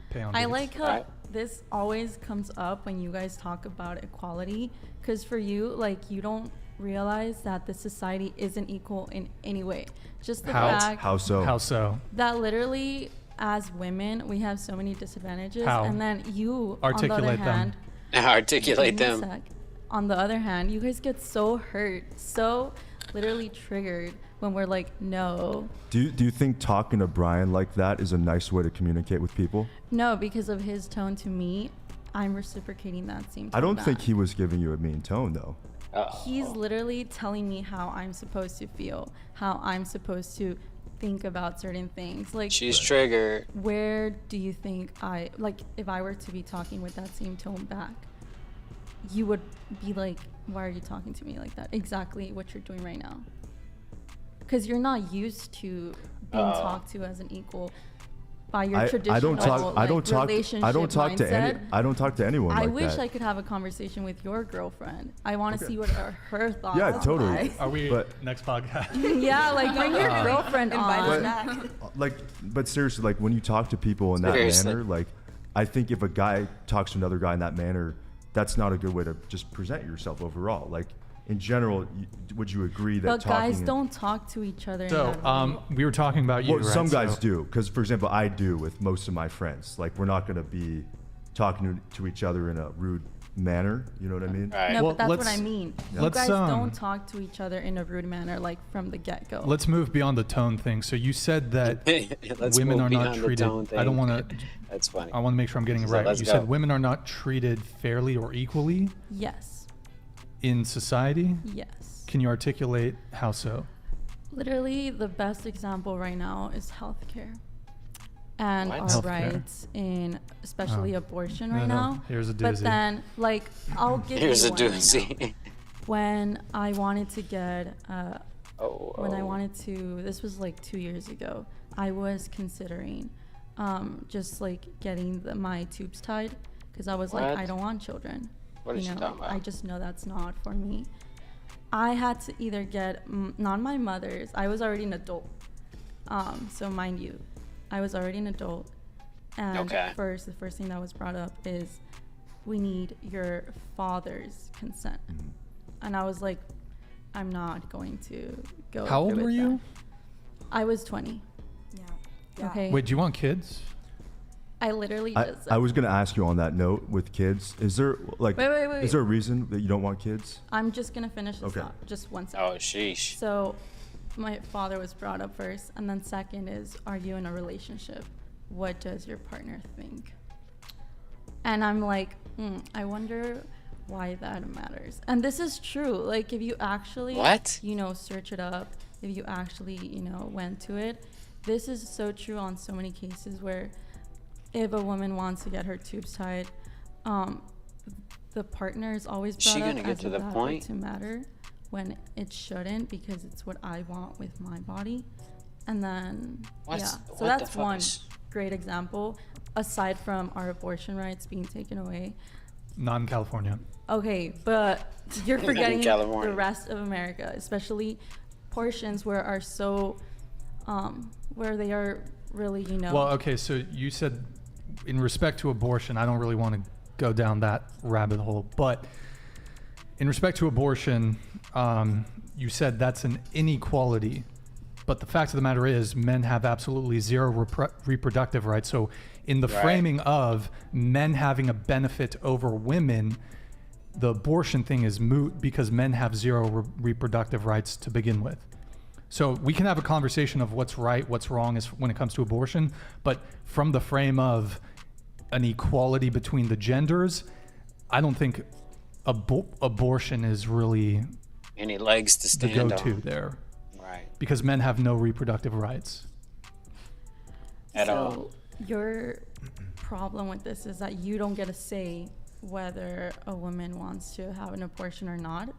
S2: pay on
S3: I
S2: dates?
S3: like how this always comes up when you guys talk about equality, because for you, like, you don't realize that the society isn't equal in any way. Just the fact
S8: How so?
S3: that literally, as women, we have so many disadvantages,
S2: How?
S3: and then you,
S2: Articulate
S3: on the other hand,
S1: Articulate
S3: give me a
S1: them.
S3: sec. On the other hand, you guys get so hurt, so literally triggered when we're like, no.
S8: Do you think talking to Brian like that is a nice way to communicate with people?
S3: No, because of his tone to me, I'm reciprocating that same tone
S8: I don't
S3: back.
S8: think he was giving you a mean tone though.
S3: He's literally telling me how I'm supposed to feel, how I'm supposed to think about certain things. Like,
S1: she's triggered.
S3: Where do you think if I were to be talking with that same tone back, you would be like, why are you talking to me like that? Exactly what you're doing right now. Because you're not used to being talked to as an equal by your traditional relationship
S8: I don't talk
S3: mindset.
S8: to anyone
S3: I
S8: like
S3: wish
S8: that.
S3: I could have a conversation with your girlfriend. I want to see what are her thoughts.
S8: Yeah, totally.
S3: are.
S2: Are we next podcast?
S3: Yeah, like bring your girlfriend on.
S8: But seriously, like when you talk to people in that manner, like I think if a guy talks to another guy in that manner, that's not a good way to just present yourself overall. Like in general, would you agree that
S3: But guys don't talk to each other.
S2: So we were talking about you.
S8: Well, some guys do, because for example, I do with most of my friends. Like we're not going to be talking to each other in a rude manner. You know what I mean?
S3: Right. No, but that's what I mean. You guys
S2: don't
S3: talk to each other in a rude manner, like from the get-go.
S2: Let's move beyond the tone thing. So you said that women are not treated. I don't want to.
S1: That's funny.
S2: I want to make sure I'm getting it right. You said women are not treated fairly or equally.
S3: Yes.
S2: In society.
S3: Yes.
S2: Can you articulate how so?
S3: Literally, the best example right now is healthcare. And our rights in especially abortion right now.
S2: Here's a doozy.
S3: But then, like, I'll give
S1: Here's
S3: you
S1: a
S3: one
S1: doozy.
S3: right when I wanted to get, this was like 2 years ago, I was considering just like getting my tubes tied, because I was like, I don't want children.
S1: What is she talking about?
S3: I just know that's not for me. I had to either get, not my mother's, I was already an adult. So mind you, I was already an adult, and the first thing that was brought up is, we need your father's consent. And I was like, I'm not going to go.
S2: How old were you?
S3: I was 20. Yeah. Okay.
S2: Wait, do you want kids?
S3: I literally just.
S8: I was going to ask you on that note with kids. Is there like,
S3: wait.
S8: is there a reason that you don't want kids?
S3: I'm just going to finish this thought. Just one second.
S1: Oh, sheesh.
S3: So my father was brought up first, and then second is, are you in a relationship? What does your partner think? And I'm like, I wonder why that matters. And this is true. Like, if you actually, search it up, if you actually, went to it, this is so true on so many cases where if a woman wants to get her tubes tied, the partner is always brought up as a valid to matter, when it shouldn't, because it's what I want with my body. And then, so that's one great example, aside from our abortion rights being taken away.
S2: Not in California.
S3: Okay, but you're forgetting the rest of America, especially portions where are so, where they are really,
S2: Well, okay, so you said in respect to abortion, I don't really want to go down that rabbit hole, but in respect to abortion, you said that's an inequality, but the fact of the matter is men have absolutely zero reproductive rights. So in the framing of men having a benefit over women, the abortion thing is moot because men have zero reproductive rights to begin with. So we can have a conversation of what's right, what's wrong when it comes to abortion, but from the frame of an equality between the genders, I don't think abortion is really
S1: any legs to stand on.
S2: The go-to there.
S1: Right.
S2: Because men have no reproductive rights.
S1: At all.
S3: Your problem with this is that you don't get a say whether a woman wants to have an abortion or not.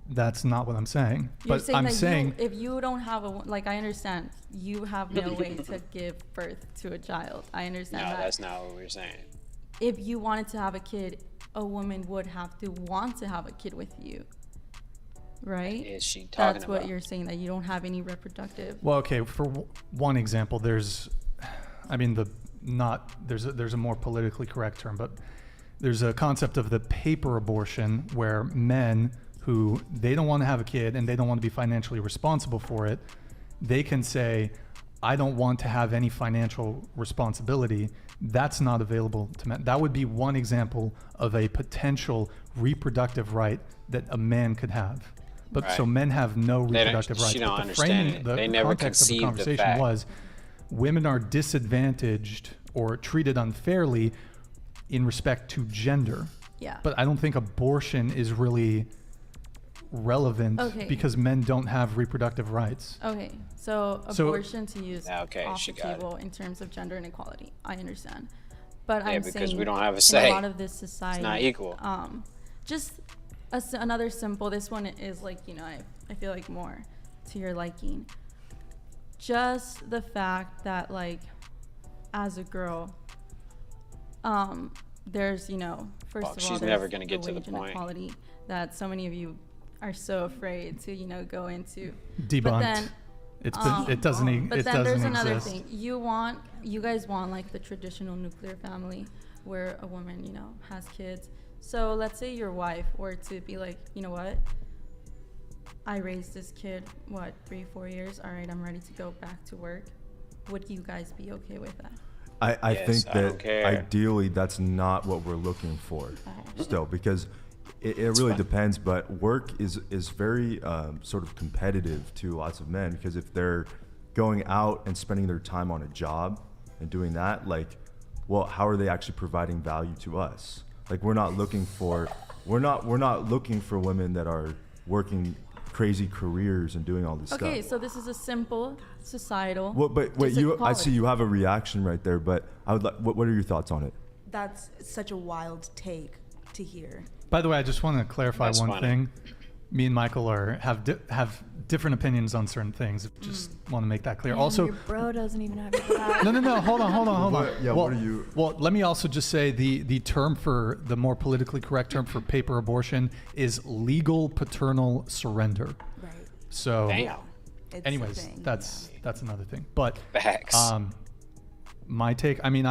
S2: That's not what I'm saying.
S3: You're saying I'm saying if you don't have I understand you have no way to give birth to a child. I understand that.
S1: No, that's not what we're saying.
S3: if you wanted to have a kid, a woman would have to want to have a kid with you, right?
S1: What is she talking
S3: That's what
S1: about?
S3: you're saying, that you don't have any reproductive.
S2: Well, okay, for one example, there's a more politically correct term, but there's a concept of the paper abortion where men who they don't want to have a kid and they don't want to be financially responsible for it, they can say, I don't want to have any financial responsibility. That's not available to men. That would be one example of a potential reproductive right that a man could have. But so men have no reproductive rights.
S1: She don't
S2: But the
S1: understand
S2: framing,
S1: it.
S2: the
S1: They never
S2: context of the
S1: conceived the
S2: conversation
S1: fact.
S2: was women are disadvantaged or treated unfairly in respect to gender.
S3: Yeah.
S2: But I don't think abortion is really relevant because men don't have reproductive rights.
S3: Okay, so abortion to use off the table in terms of gender inequality, I understand. But I'm
S1: because
S3: saying
S1: we don't have a
S3: in
S1: say.
S3: a lot of this society,
S1: It's not equal.
S3: Just another simple, this one is like, you know, I feel like more to your liking. Just the fact that, like, as a girl, there's, you know, first of all,
S1: she's
S3: there's
S1: never gonna get
S3: the
S1: to the
S3: wage
S1: point.
S3: inequality that so many of you are so afraid to, you know, go into.
S2: Debunked.
S3: But then,
S2: It doesn't
S3: but then there's another
S2: exist.
S3: thing. You guys want like the traditional nuclear family where a woman, you know, has kids. So let's say your wife were to be like, you know what? I raised this kid, 3-4 years? All right, I'm ready to go back to work. Would you guys be okay with that?
S8: I think
S1: I don't
S8: that
S1: care.
S8: ideally that's not what we're looking for still, because it really depends, but work is very sort of competitive to lots of men, because if they're going out and spending their time on a job and doing that, like, well, how are they actually providing value to us? Like, we're not looking for women that are working crazy careers and doing all this stuff.
S3: Okay, so this is a simple societal.
S8: Well, but wait, I see you have a reaction right there, but I would like, what are your thoughts on it?
S9: That's such a wild take to hear.
S2: By the way, I just want to clarify
S1: That's
S2: one
S1: funny.
S2: thing. Me and Michael have different opinions on certain things. Just want to make that clear. Also,
S3: your bro doesn't even have your back.
S2: no. Hold on.
S8: Yeah,
S2: well,
S8: what are you?
S2: Well, let me also just say the term for the more politically correct term for paper abortion is legal paternal surrender.
S9: Right.
S2: So,
S1: Damn.
S9: It's a
S2: anyways,
S9: thing,
S2: that's another thing. But
S1: Facts.
S2: my take. I mean,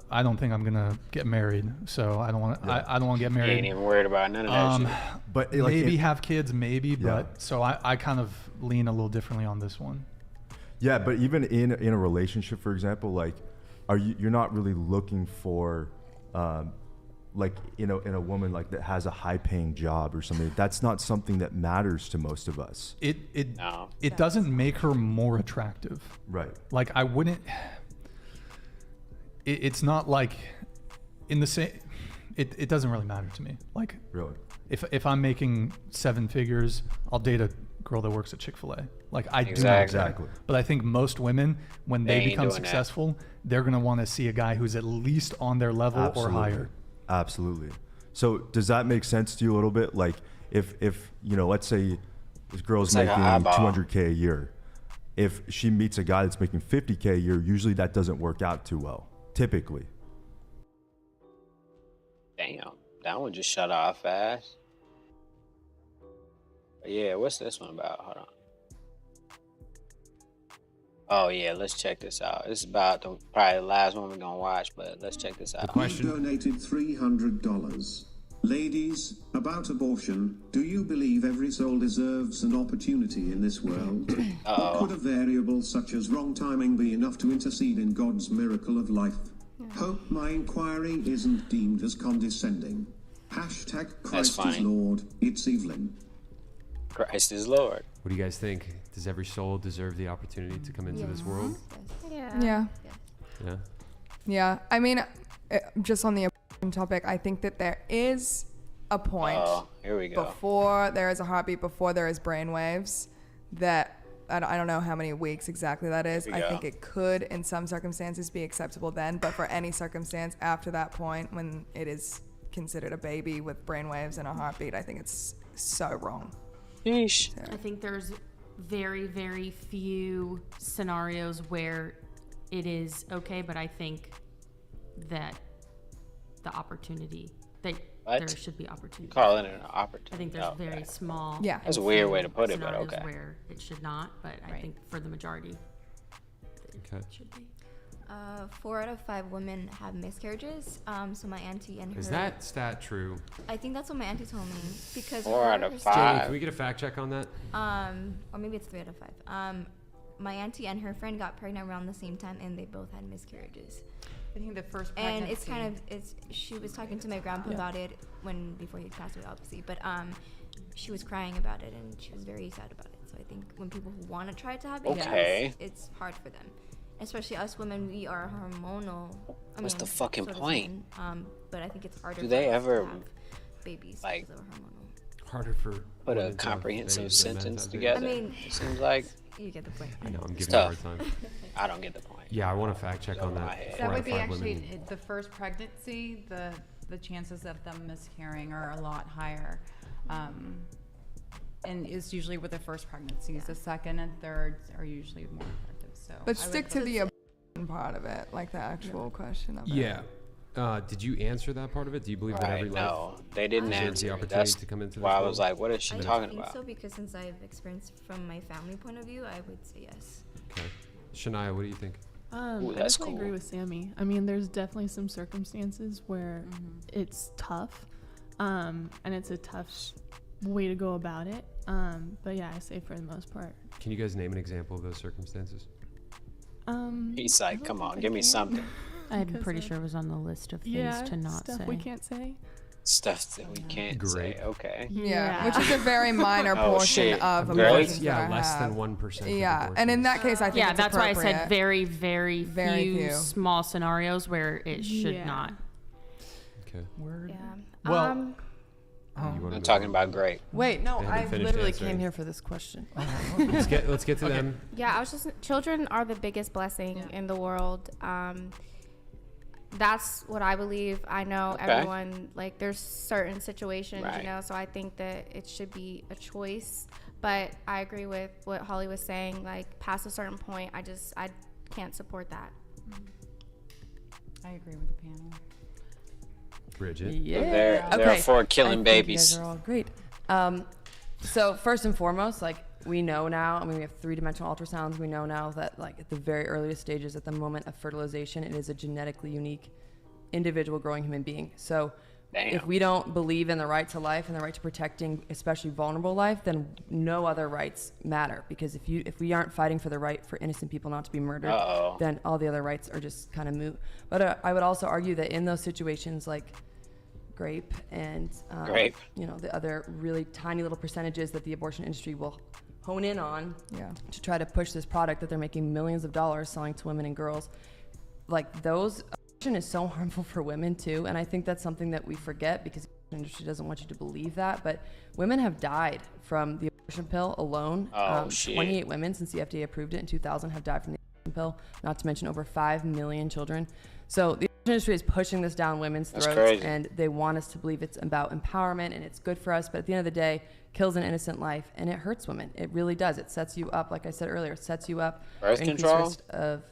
S2: I don't think I'm gonna get married, so I don't want to. I don't want to get
S1: You
S2: married.
S1: ain't even worried about none of that shit.
S8: But
S2: Maybe have kids, maybe.
S8: Yeah.
S2: But so I kind of lean a little differently on this one.
S8: Yeah, but even in a relationship, for example, like, you're not really looking for, like, in a woman like that has a high paying job or something. That's not something that matters to most of us.
S2: It doesn't make her more attractive.
S8: Right.
S2: Like, I wouldn't. It's not like in the same. It doesn't really matter to me. Like,
S8: really,
S2: if I'm making 7 figures, I'll date a girl that works at Chick-fil-A. Like, I do
S8: Exactly.
S2: But I think most women, when
S1: They
S2: they
S1: ain't
S2: become
S1: doing that.
S2: successful, they're gonna want to see a guy who's at least on their level or higher.
S8: Absolutely. So does that make sense to you a little bit? Like, if you know, let's say this girl's
S1: It's like an
S8: making
S1: eyeball.
S8: $200K a year, if she meets a guy that's making $50K a year, usually that doesn't work out too well, typically.
S1: Damn, that one just shut off fast. But yeah, what's this one about? Hold on. Oh yeah, let's check this out. This is about probably the last one we're gonna watch, but let's check this out.
S11: You donated $300. Ladies, about abortion, do you believe every soul deserves an opportunity in this world? Or could a variable such as wrong timing be enough to intercede in God's miracle of life? Hope my inquiry isn't deemed as condescending. Hashtag Christ is
S1: funny.
S11: Lord. It's Evelyn.
S1: Christ is Lord.
S22: What do you guys think? Does every soul deserve the opportunity to come into this world?
S6: Yeah.
S22: Yeah.
S6: Yeah. I mean, just on the abortion topic, I think that there is a point
S1: here we go.
S6: before there is a heartbeat, before there is brainwaves, that I don't know how many weeks exactly that is.
S1: Here we
S6: I
S1: go.
S6: think it could, in some circumstances, be acceptable then, but for any circumstance after that point, when it is considered a baby with brainwaves and a heartbeat, I think it's so wrong.
S1: Yeesh.
S6: So.
S10: I think there's very, very few scenarios where it is okay, but I think that the opportunity. There should be opportunity.
S1: You call it an opportunity.
S10: I think there's very small.
S6: Yeah.
S1: That's a weird way to put it, but
S10: scenarios
S1: okay.
S10: Where it should not, but I think for the majority,
S14: Okay.
S10: it should be.
S13: 4 out of 5 women have miscarriages. So my auntie and her.
S14: Is that stat true?
S13: I think that's what my auntie told me because
S1: 4 out of 5.
S14: Jamie, can we get a fact check on that?
S13: Or maybe it's 3 out of 5. My auntie and her friend got pregnant around the same time, and they both had miscarriages.
S7: I think the first pregnancy.
S13: And it's kind of she was talking to my grandpa about it before he passed away, obviously. But she was crying about it, and she was very sad about it. So I think when people who want to try to have babies, it's hard for them. Especially us women, we are hormonal.
S1: What's the fucking point?
S13: But I think it's harder.
S1: Do they
S13: for us
S1: ever
S13: to have babies
S1: like
S13: because we're hormonal?
S14: Harder for
S1: put a comprehensive sentence together?
S13: I mean,
S1: it seems like
S13: you get the point.
S14: I know I'm giving
S1: it's
S14: you a
S1: tough.
S14: hard time.
S1: I don't get the point.
S14: Yeah, I want a fact check on that.
S7: That would be actually the first pregnancy. The chances of them miscarrying are a lot higher, and it's usually with the first pregnancies. The second and third are usually more effective. So,
S6: but stick to the abortion part of it, like the actual question of it.
S14: Yeah. Did you answer that part of it? Do you believe that every
S1: No, they didn't answer.
S14: the opportunity
S1: That's
S14: to come into
S1: why
S14: this
S1: I was
S14: world?
S1: like, what is she
S13: I
S1: talking
S13: think
S1: about?
S13: so because since I've experienced from my family point of view, I would say yes.
S14: Okay. Shania, what do you think?
S1: Ooh,
S15: I
S1: that's
S15: definitely agree with Sammy. I mean, there's definitely some circumstances where it's tough, and it's a tough way to go about it. But yeah, I say for the most part.
S14: Can you guys name an example of those circumstances?
S1: He's like, come on, give me something.
S10: I'm pretty sure it was on the list of things to not
S15: stuff
S10: say.
S15: we can't say.
S1: Stuff that we can't say. Okay.
S6: Yeah, which is a very minor
S1: Oh,
S6: portion
S1: shit.
S6: of
S1: Great.
S6: abortions.
S14: Yeah,
S6: that I
S14: less
S6: have.
S14: than 1%.
S6: Yeah, and in that case, I think it's
S10: that's why I said
S6: appropriate.
S10: very, very,
S6: Very
S10: few,
S6: few.
S10: small scenarios where it should not.
S14: Okay.
S13: Yeah.
S2: Well,
S1: I'm talking about great.
S4: Wait, no,
S14: They haven't
S4: I
S14: finished
S4: literally
S14: answering.
S4: came here for this question.
S14: let's get to them.
S16: Yeah, I was just children are the biggest blessing in the world. That's what I believe. I know everyone, like, there's certain situations,
S1: Right.
S16: you know, so I think that it should be a choice. But I agree with what Holly was saying, like, past a certain point, I can't support that.
S7: I agree with the panel.
S14: Bridget.
S4: Yeah.
S1: Therefore, killing
S4: I think
S1: babies.
S4: You guys are all great. So first and foremost, like, we know now, I mean, we have 3-dimensional ultrasounds. We know now that, like, at the very earliest stages, at the moment of fertilization, it is a genetically unique individual growing human being. So if we don't believe in the right to life and the right to protecting especially vulnerable life, then no other rights matter. Because if we aren't fighting for the right for innocent people not to be murdered, then all the other rights are just kind of moot. But I would also argue that in those situations, like Grape and you know, the other really tiny little percentages that the abortion industry will hone in on to try to push this product that they're making millions of dollars selling to women and girls, like, those abortion is so harmful for women too. And I think that's something that we forget because the industry doesn't want you to believe that, but women have died from the abortion pill alone. 28 women since the FDA approved it in 2000 have died from the abortion pill, not to mention over 5 million children. So the industry is pushing this down women's throats, and they want us to believe it's about empowerment and it's good for us, but at the end of the day, kills an innocent life, and it hurts women. It really does. It sets you up, like I said earlier, it sets you up for increased risk of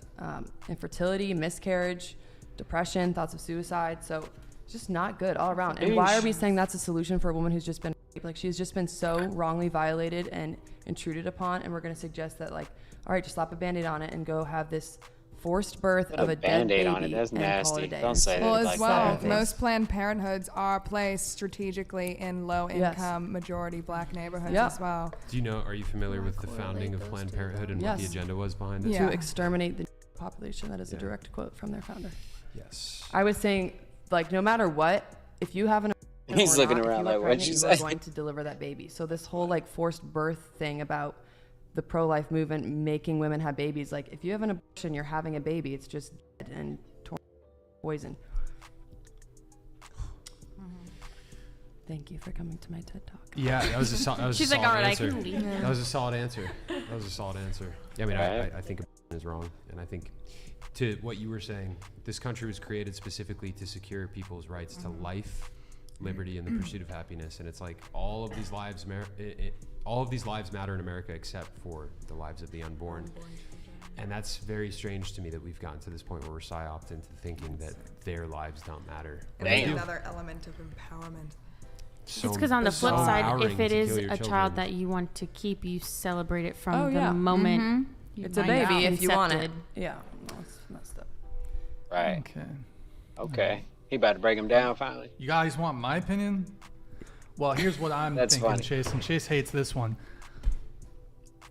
S4: infertility, miscarriage, depression, thoughts of suicide. So it's just not good all around. And why are we saying that's a solution for a woman who's just been raped? Like, she's just been so wrongly violated and intruded upon, and we're going to suggest that, like, all right, just slap a Band-Aid on it and go have this forced birth of a dead baby
S1: on it. That's
S4: and call it
S1: nasty.
S4: a day.
S1: Don't say
S6: Well,
S1: that.
S6: as well, most Planned Parenthoods are placed strategically in low-income, majority Black neighborhoods as well.
S14: Do you know? Are you familiar with the founding of Planned Parenthood and what the agenda was behind it?
S4: To exterminate the population. That is a direct quote from their founder.
S14: Yes.
S4: I was saying, like, no matter what, if you have an abortion
S1: He's
S4: or
S1: looking
S4: not, if
S1: around
S4: you are
S1: like, what'd
S4: pregnant,
S1: you
S4: you
S1: say?
S4: are going to deliver that baby. So this whole, like, forced birth thing about the pro-life movement making women have babies, like, if you have an abortion, you're having a baby. It's just dead and poison. Thank you for coming to my TED Talk.
S14: Yeah, that was a solid answer.
S10: She's like, all right, I can leave.
S14: That was a solid answer. That was a solid answer. Yeah, I mean, I think abortion is wrong, and I think, to what you were saying, this country was created specifically to secure people's rights to life, liberty, and the pursuit of happiness. And it's like all of these lives matter in America except for the lives of the unborn.
S22: And that's very strange to me that we've gotten to this point where we're psyoped into thinking that their lives don't matter.
S6: And that's another element of empowerment.
S10: It's because on the flip side, if it is a child that you want to keep, you celebrate it from the moment
S4: it's a baby if you want it. Yeah, no, it's messed up.
S1: Right.
S2: Okay.
S1: Okay. He about to break him down finally.
S2: You guys want my opinion? Well, here's what I'm thinking,
S1: funny.
S2: Chase, and Chase hates this one.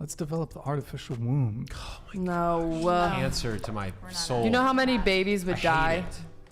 S2: Let's develop the artificial womb.
S4: No.
S22: Cancer to my soul.
S4: You know how many babies would die?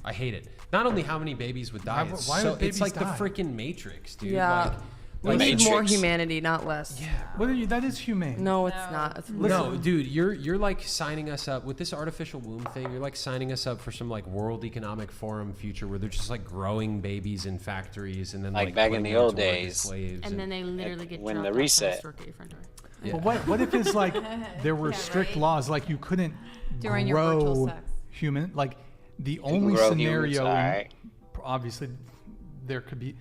S22: I hate it. Not only how many babies would die,
S2: Why would babies
S22: it's like
S2: die?
S22: the freaking Matrix, dude.
S4: Yeah. We need more humanity, not less.
S22: Yeah.
S2: What are you? That is humane.
S4: No, it's not. It's
S22: No, dude, you're like signing us up with this artificial womb thing. You're like signing us up for some like World Economic Forum future where they're just like growing babies in factories and then like
S1: back in the old days.
S22: Slaves
S10: and then they literally get
S1: when
S10: dropped
S1: the
S10: off
S1: reset.
S10: at the store at your front door.
S2: Yeah. But what if it's like there were strict laws, like you couldn't
S7: During your virtual
S2: grow
S7: sex.
S2: human, like the
S1: can
S2: only
S1: grow
S2: scenario,
S1: humans, alright.
S2: obviously there could be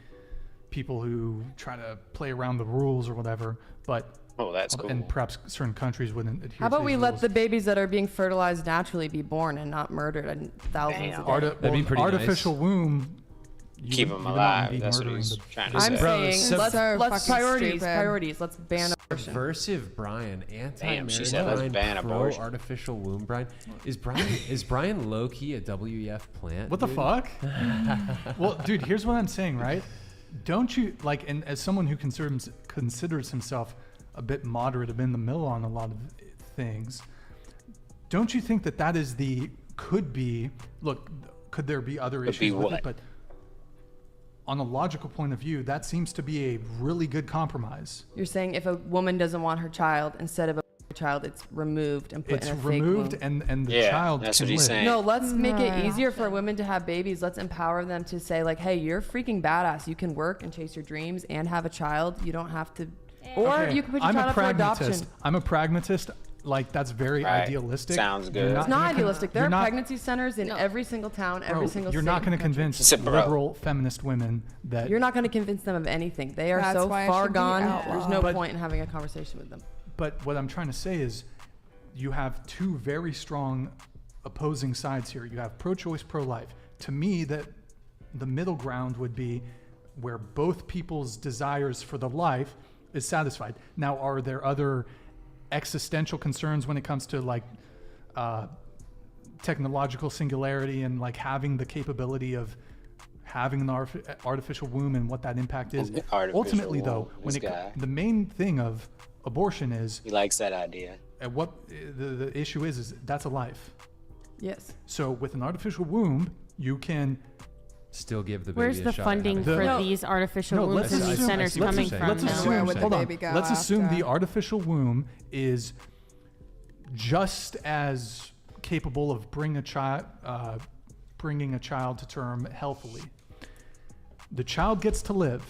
S2: people who try to play around the rules or whatever, but
S1: that's cool.
S2: and perhaps certain countries wouldn't adhere
S4: How about
S2: to
S4: we
S2: these
S4: let
S2: rules.
S4: the babies that are being fertilized naturally be born and not murdered and thousands of
S22: That'd be pretty
S2: artificial womb.
S1: Keep them alive. That's what he's trying to say.
S4: I'm saying let's
S6: fucking
S4: priorities. Let's ban abortion.
S22: Subversive Brian,
S1: Damn, she
S22: anti-marriage
S1: said let's
S22: Brian,
S1: ban abortion.
S22: pro-artificial womb Brian. Is Brian low-key a WEF plant?
S2: What the
S22: dude?
S2: fuck? Well, dude, here's what I'm saying, right? Don't you like, and as someone who considers himself a bit moderate, in the middle on a lot of things, don't you think that is could be? Look, could there be other issues with it? But on a logical point of view, that seems to be a really good compromise.
S4: You're saying if a woman doesn't want her child, instead of a child, it's removed and put in a fake womb.
S2: and the child
S1: that's
S2: can
S1: what he's
S2: live.
S1: saying.
S4: No, let's make it easier for women to have babies. Let's empower them to say like, hey, you're freaking badass. You can work and chase your dreams and have a child. You don't have to, or
S2: Okay,
S4: you can put your
S2: I'm
S4: child
S2: a
S4: up for adoption.
S2: pragmatist. I'm a pragmatist. Like that's very idealistic.
S1: Sounds good.
S2: You're
S4: It's not idealistic. There are
S2: not-
S4: pregnancy centers in every single town, every single
S2: You're
S4: state.
S2: not going to convince liberal feminist women that
S4: You're not going to convince them of anything. They are
S6: That's
S4: so
S6: why it
S4: far
S6: should be
S4: gone.
S6: outlawed.
S4: There's no
S2: But-
S4: point in having a conversation with them.
S2: But what I'm trying to say is you have two very strong opposing sides here. You have pro-choice, pro-life. To me, that the middle ground would be where both people's desires for the life is satisfied. Now, are there other existential concerns when it comes to like technological singularity and like having the capability of having an artificial womb and what that impact is? Ultimately, though, when the main thing of abortion is
S1: he likes that idea.
S2: And what the issue is that's a life.
S4: Yes.
S2: So with an artificial womb, you can
S22: still give the baby
S10: Where's
S22: a
S10: the
S22: shot
S10: funding
S22: at
S10: for
S22: having
S10: these artificial
S2: No,
S10: wombs and these centers coming from?
S2: Let's assume, hold on. Let's assume the artificial womb is just as capable of bringing a child to term healthily. The child gets to live.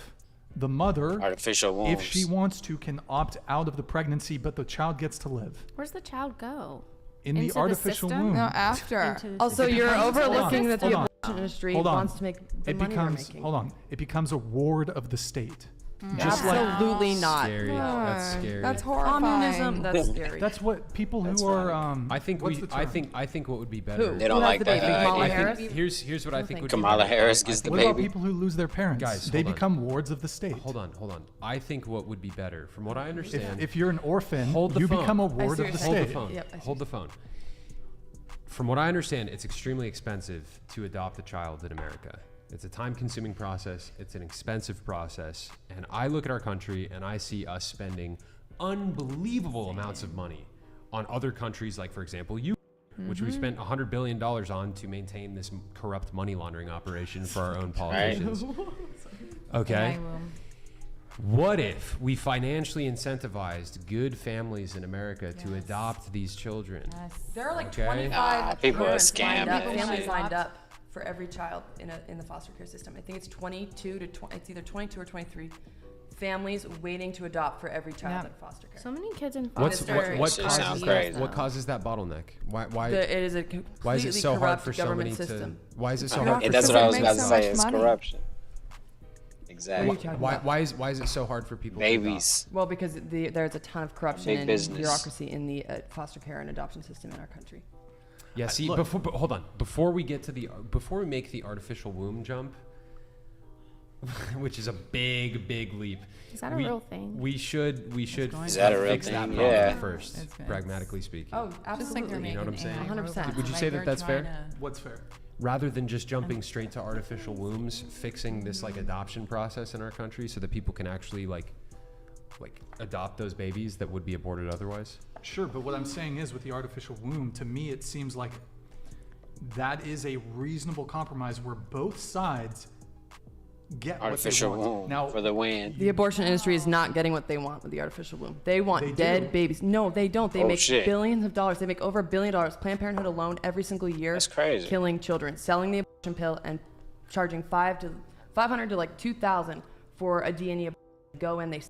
S2: The mother,
S1: artificial wombs,
S2: if she wants to, can opt out of the pregnancy, but the child gets to live.
S16: Where's the child go?
S2: In the artificial womb.
S6: No, after.
S4: Also, you're overlooking that the
S2: Hold on.
S4: abortion industry
S2: Hold on.
S4: wants to make the
S2: It
S4: money
S2: becomes
S4: they're making.
S2: hold on. It becomes a ward of the state.
S4: Absolutely not.
S22: Scary. That's scary.
S6: That's horrifying.
S4: Communism. That's scary.
S2: That's what people who are.
S22: I think
S2: what's
S22: we.
S2: the
S22: I
S2: term?
S22: think what would be better.
S4: Who?
S1: They don't
S4: Who has
S1: like
S4: the
S1: that
S4: baby?
S1: idea.
S4: Kamala
S22: I think
S4: Harris?
S22: here's what I think would
S1: Kamala
S22: be better.
S1: Harris gets the
S2: What
S1: baby.
S2: about people who lose their parents?
S22: Guys,
S2: they
S22: hold on.
S2: become wards of the state.
S22: Hold on. I think what would be better, from what I understand.
S2: If you're an orphan,
S22: hold the
S2: you
S22: phone.
S2: become a
S4: I
S2: ward
S4: see
S2: of
S4: what
S2: the
S4: you're
S22: Hold
S2: state.
S22: the phone.
S4: Yep, I see.
S22: Hold the phone. From what I understand, it's extremely expensive to adopt a child in America. It's a time-consuming process. It's an expensive process. And I look at our country and I see us spending unbelievable amounts of money on other countries, like, for example, which we spent $100 billion on to maintain this corrupt money laundering operation for our own politicians. Okay? What if we financially incentivized good families in America to adopt these children?
S4: There are like
S22: Okay.
S4: 25
S1: people are
S4: parents lined up,
S1: scamming.
S4: families lined up for every child in the foster care system. I think it's 22 to 20. It's either 22 or 23 families waiting to adopt for every child in foster care.
S16: So many kids in
S22: What
S1: That sounds crazy.
S22: causes that bottleneck? Why
S4: It is a
S22: why is it
S4: completely
S22: so hard
S4: corrupt
S22: for so
S4: government
S22: many
S4: system.
S22: to? Why is it so hard?
S1: That's what I was about to
S6: so
S1: say.
S6: much
S1: It's
S6: money.
S1: corruption.
S22: Why
S1: Exactly.
S22: Why is it so hard for people
S1: Babies.
S22: to
S4: Well, because there's a ton of corruption
S1: Big
S4: and
S1: business.
S4: bureaucracy in the foster care and adoption system in our country.
S22: Yeah, see, hold on. Before we make the artificial womb jump, which is a big leap.
S16: Is that a real thing?
S22: We should
S1: Is that a real
S22: fix that
S1: thing?
S22: problem
S1: Yeah.
S22: first, pragmatically speaking.
S4: Oh, absolutely.
S22: You know what I'm saying?
S4: 100%.
S22: Would you say that that's fair?
S2: What's fair?
S22: Rather than just jumping straight to artificial wombs, fixing this like adoption process in our country so that people can actually like adopt those babies that would be aborted otherwise?
S2: Sure, but what I'm saying is with the artificial womb, to me it seems like that is a reasonable compromise where both sides get
S1: Artificial
S2: what they want.
S1: womb
S2: Now,
S1: for the win.
S4: The abortion industry is not getting what they want with the artificial womb. They want
S2: They
S4: dead
S2: do.
S4: babies. No, they don't. They
S1: Oh,
S4: make
S1: shit.
S4: billions of dollars. They make over $1 billion. Planned Parenthood alone every single year.
S1: That's crazy.
S4: Killing children, selling the abortion pill, and charging $500 to like $2,000 for a D&E abortion. Go in, they.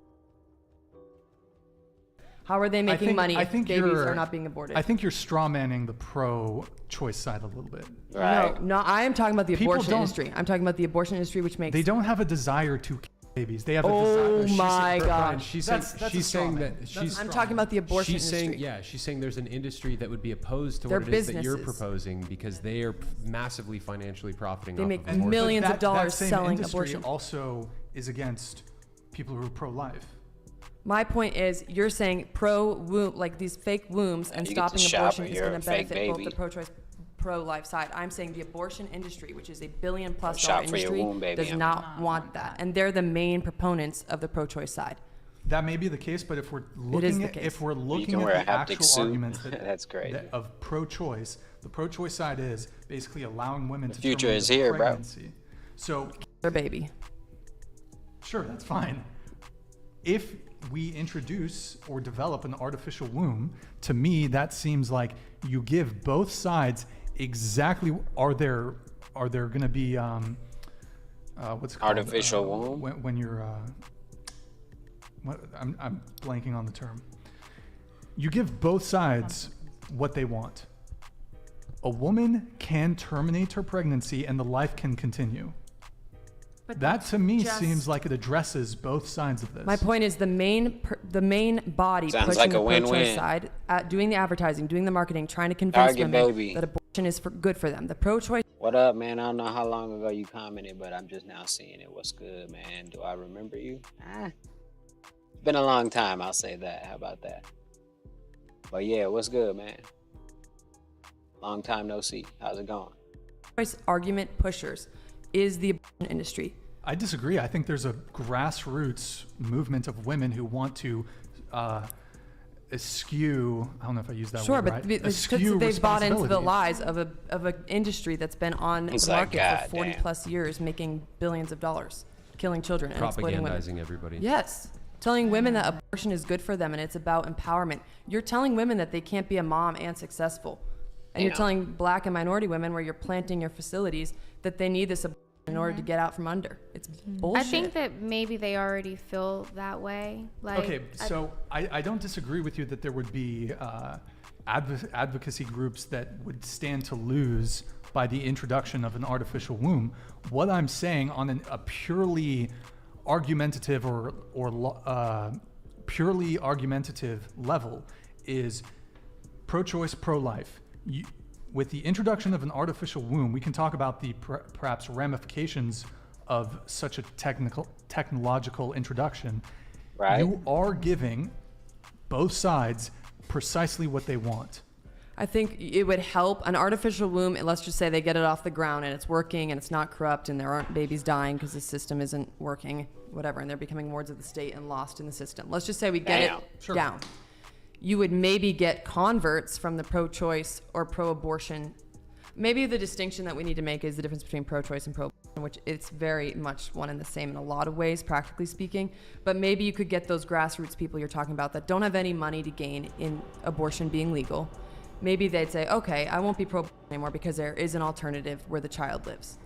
S4: How are they making money if babies are not being aborted?
S2: I think you're strawmanning the pro-choice side a little bit.
S1: Right.
S4: No, I am talking about the
S2: People
S4: abortion
S2: don't-
S4: industry. I'm talking about the abortion industry, which makes.
S2: They don't have a desire to kill babies. They have a
S4: Oh
S2: desire.
S4: my
S22: Brian,
S4: God.
S22: she's
S2: That's
S22: saying,
S2: a
S22: she's
S2: straw
S22: saying
S2: man.
S22: that
S2: That's
S22: she's.
S2: a
S4: I'm
S2: straw
S4: talking
S2: man.
S4: about the abortion
S22: She's
S4: industry.
S22: saying, yeah, she's saying there's an industry that would be opposed to
S4: They're
S22: what it is that you're
S4: businesses.
S22: proposing because they are massively financially profiting
S4: They
S22: off
S4: make
S22: of abortion.
S4: millions
S2: But
S4: of dollars
S2: that same
S4: selling
S2: industry
S4: abortion.
S2: also is against people who are pro-life.
S4: My point is, you're saying pro-womb, like these fake wombs and
S1: you get to
S4: stopping
S1: shop
S4: abortion
S1: and
S4: is
S1: you're
S4: going
S1: a
S4: to
S1: fake
S4: benefit both
S1: baby.
S4: the pro-choice, pro-life side. I'm saying the abortion industry, which is $1 billion plus
S1: shop for your
S4: industry,
S1: womb, baby.
S4: does not want that, and they're the main proponents of the pro-choice side.
S2: That may be the case, but if we're
S4: is
S2: looking
S4: the
S2: at
S4: case.
S2: if we're
S1: You
S2: looking
S1: can wear a
S2: at the
S1: haptic
S2: actual
S1: suit.
S2: arguments
S1: That's crazy.
S2: of pro-choice, the pro-choice side is basically allowing women
S1: The
S2: to
S1: future
S2: terminate
S1: is
S2: their
S1: here, bro.
S2: pregnancy. So
S4: Their baby.
S2: sure, that's fine. If we introduce or develop an artificial womb, to me that seems like you give both sides exactly. Are there going to be what's it called?
S1: Artificial womb?
S2: When you're I'm blanking on the term. You give both sides what they want. A woman can terminate her pregnancy and the life can continue.
S10: But
S2: That
S10: that's
S2: to me
S10: just-
S2: seems like it addresses both sides of this.
S4: My point is the main body
S1: Sounds
S4: pushing
S1: like
S4: the
S1: a
S4: pro-choice
S1: win-win.
S4: side, doing the advertising, doing the marketing, trying to convince
S1: Target
S4: women
S1: baby.
S4: that abortion is good for them. The pro-choice.
S1: What up, man? I don't know how long ago you commented, but I'm just now seeing it. What's good, man? Do I remember you? It's been a long time, I'll say that. How about that? But yeah, what's good, man? Long time no see. How's it going?
S4: Argument pushers is the abortion industry.
S2: I disagree. I think there's a grassroots movement of women who want to eschew. I don't know if I used that
S4: Sure,
S2: word
S4: but
S2: right.
S4: it's
S2: Eschew
S4: because they've bought into the
S2: responsibilities.
S4: lies of an industry that's been on
S1: It's
S4: the
S1: like,
S4: market for
S1: God
S4: 40
S1: damn.
S4: plus years, making billions of dollars, killing children and exploiting women.
S22: Propagandizing everybody.
S4: Yes. Telling women that abortion is good for them and it's about empowerment. You're telling women that they can't be a mom and successful. And you're
S1: Yeah.
S4: telling black and minority women where you're planting your facilities that they need this abortion in order to get out from under. It's bullshit.
S16: I think that maybe they already feel that way. Like,
S2: Okay, so I don't disagree with you that there would be advocacy groups that would stand to lose by the introduction of an artificial womb. What I'm saying on a purely argumentative or purely argumentative level is pro-choice, pro-life. With the introduction of an artificial womb, we can talk about the perhaps ramifications of such a technological introduction.
S1: Right.
S2: You are giving both sides precisely what they want.
S4: I think it would help an artificial womb. And let's just say they get it off the ground and it's working and it's not corrupt and there aren't babies dying because the system isn't working, whatever, and they're becoming wards of the state and lost in the system. Let's just say we get it down. You would maybe get converts from the pro-choice or pro-abortion. Maybe the distinction that we need to make is the difference between pro-choice and pro-abortion, which it's very much one and the same in a lot of ways, practically speaking. But maybe you could get those grassroots people you're talking about that don't have any money to gain in abortion being legal. Maybe they'd say, okay, I won't be pro-abortion anymore because there is an alternative where the child lives.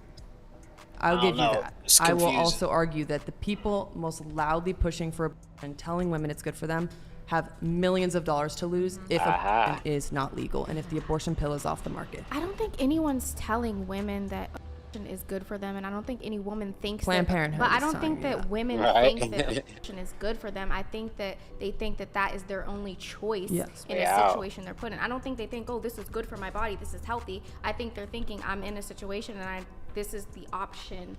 S4: I'll give you that.
S1: It's
S4: I will
S1: confusing.
S4: also argue that the people most loudly pushing for abortion and telling women it's good for them have millions of dollars to lose if abortion is not legal and if the abortion pill is off the market.
S16: I don't think anyone's telling women that abortion is good for them, and I don't think any woman thinks
S4: Planned
S16: that.
S4: Parenthood
S16: But I
S4: is
S16: don't
S4: telling
S16: think
S4: you
S16: that
S4: that.
S16: women
S1: Right.
S16: think that abortion is good for them. I think that they think that that is their only choice
S4: Yes.
S16: in
S1: Yeah.
S16: a situation they're put in. I don't think they think, oh, this is good for my body, this is healthy. I think they're thinking, I'm in a situation and this is the option.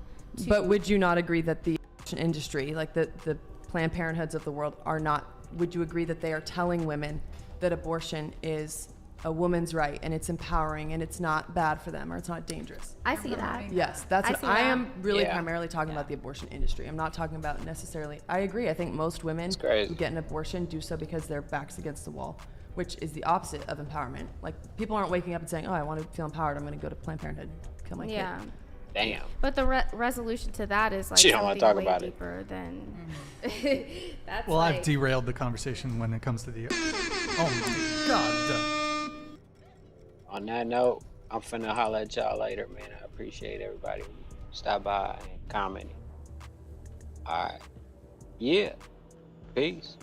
S4: But would you not agree that the abortion industry, like the Planned Parenthoods of the world, are not? Would you agree that they are telling women that abortion is a woman's right and it's empowering and it's not bad for them or it's not dangerous?
S16: I see that.
S4: Yes, that's
S16: I
S4: what
S16: see
S4: I
S16: that.
S4: am really
S1: Yeah.
S4: primarily talking about the abortion industry. I'm not talking about necessarily. I agree. I think most women
S1: crazy.
S4: who get an abortion do so because their back's against the wall, which is the opposite of empowerment. Like people aren't waking up and saying, "Oh, I want to feel empowered. I'm going to go to Planned Parenthood, kill my
S16: Yeah.
S4: kid."
S1: Damn.
S16: But the resolution to that is like
S1: She don't wanna
S16: something
S1: talk
S16: way
S1: about it.
S16: deeper than. That's
S2: Well,
S16: like,
S2: I've derailed the conversation when it comes to the. Oh my god.
S1: On that note, I'm finna holler at y'all later, man. I appreciate everybody who stopped by and commented. All right. Yeah. Peace.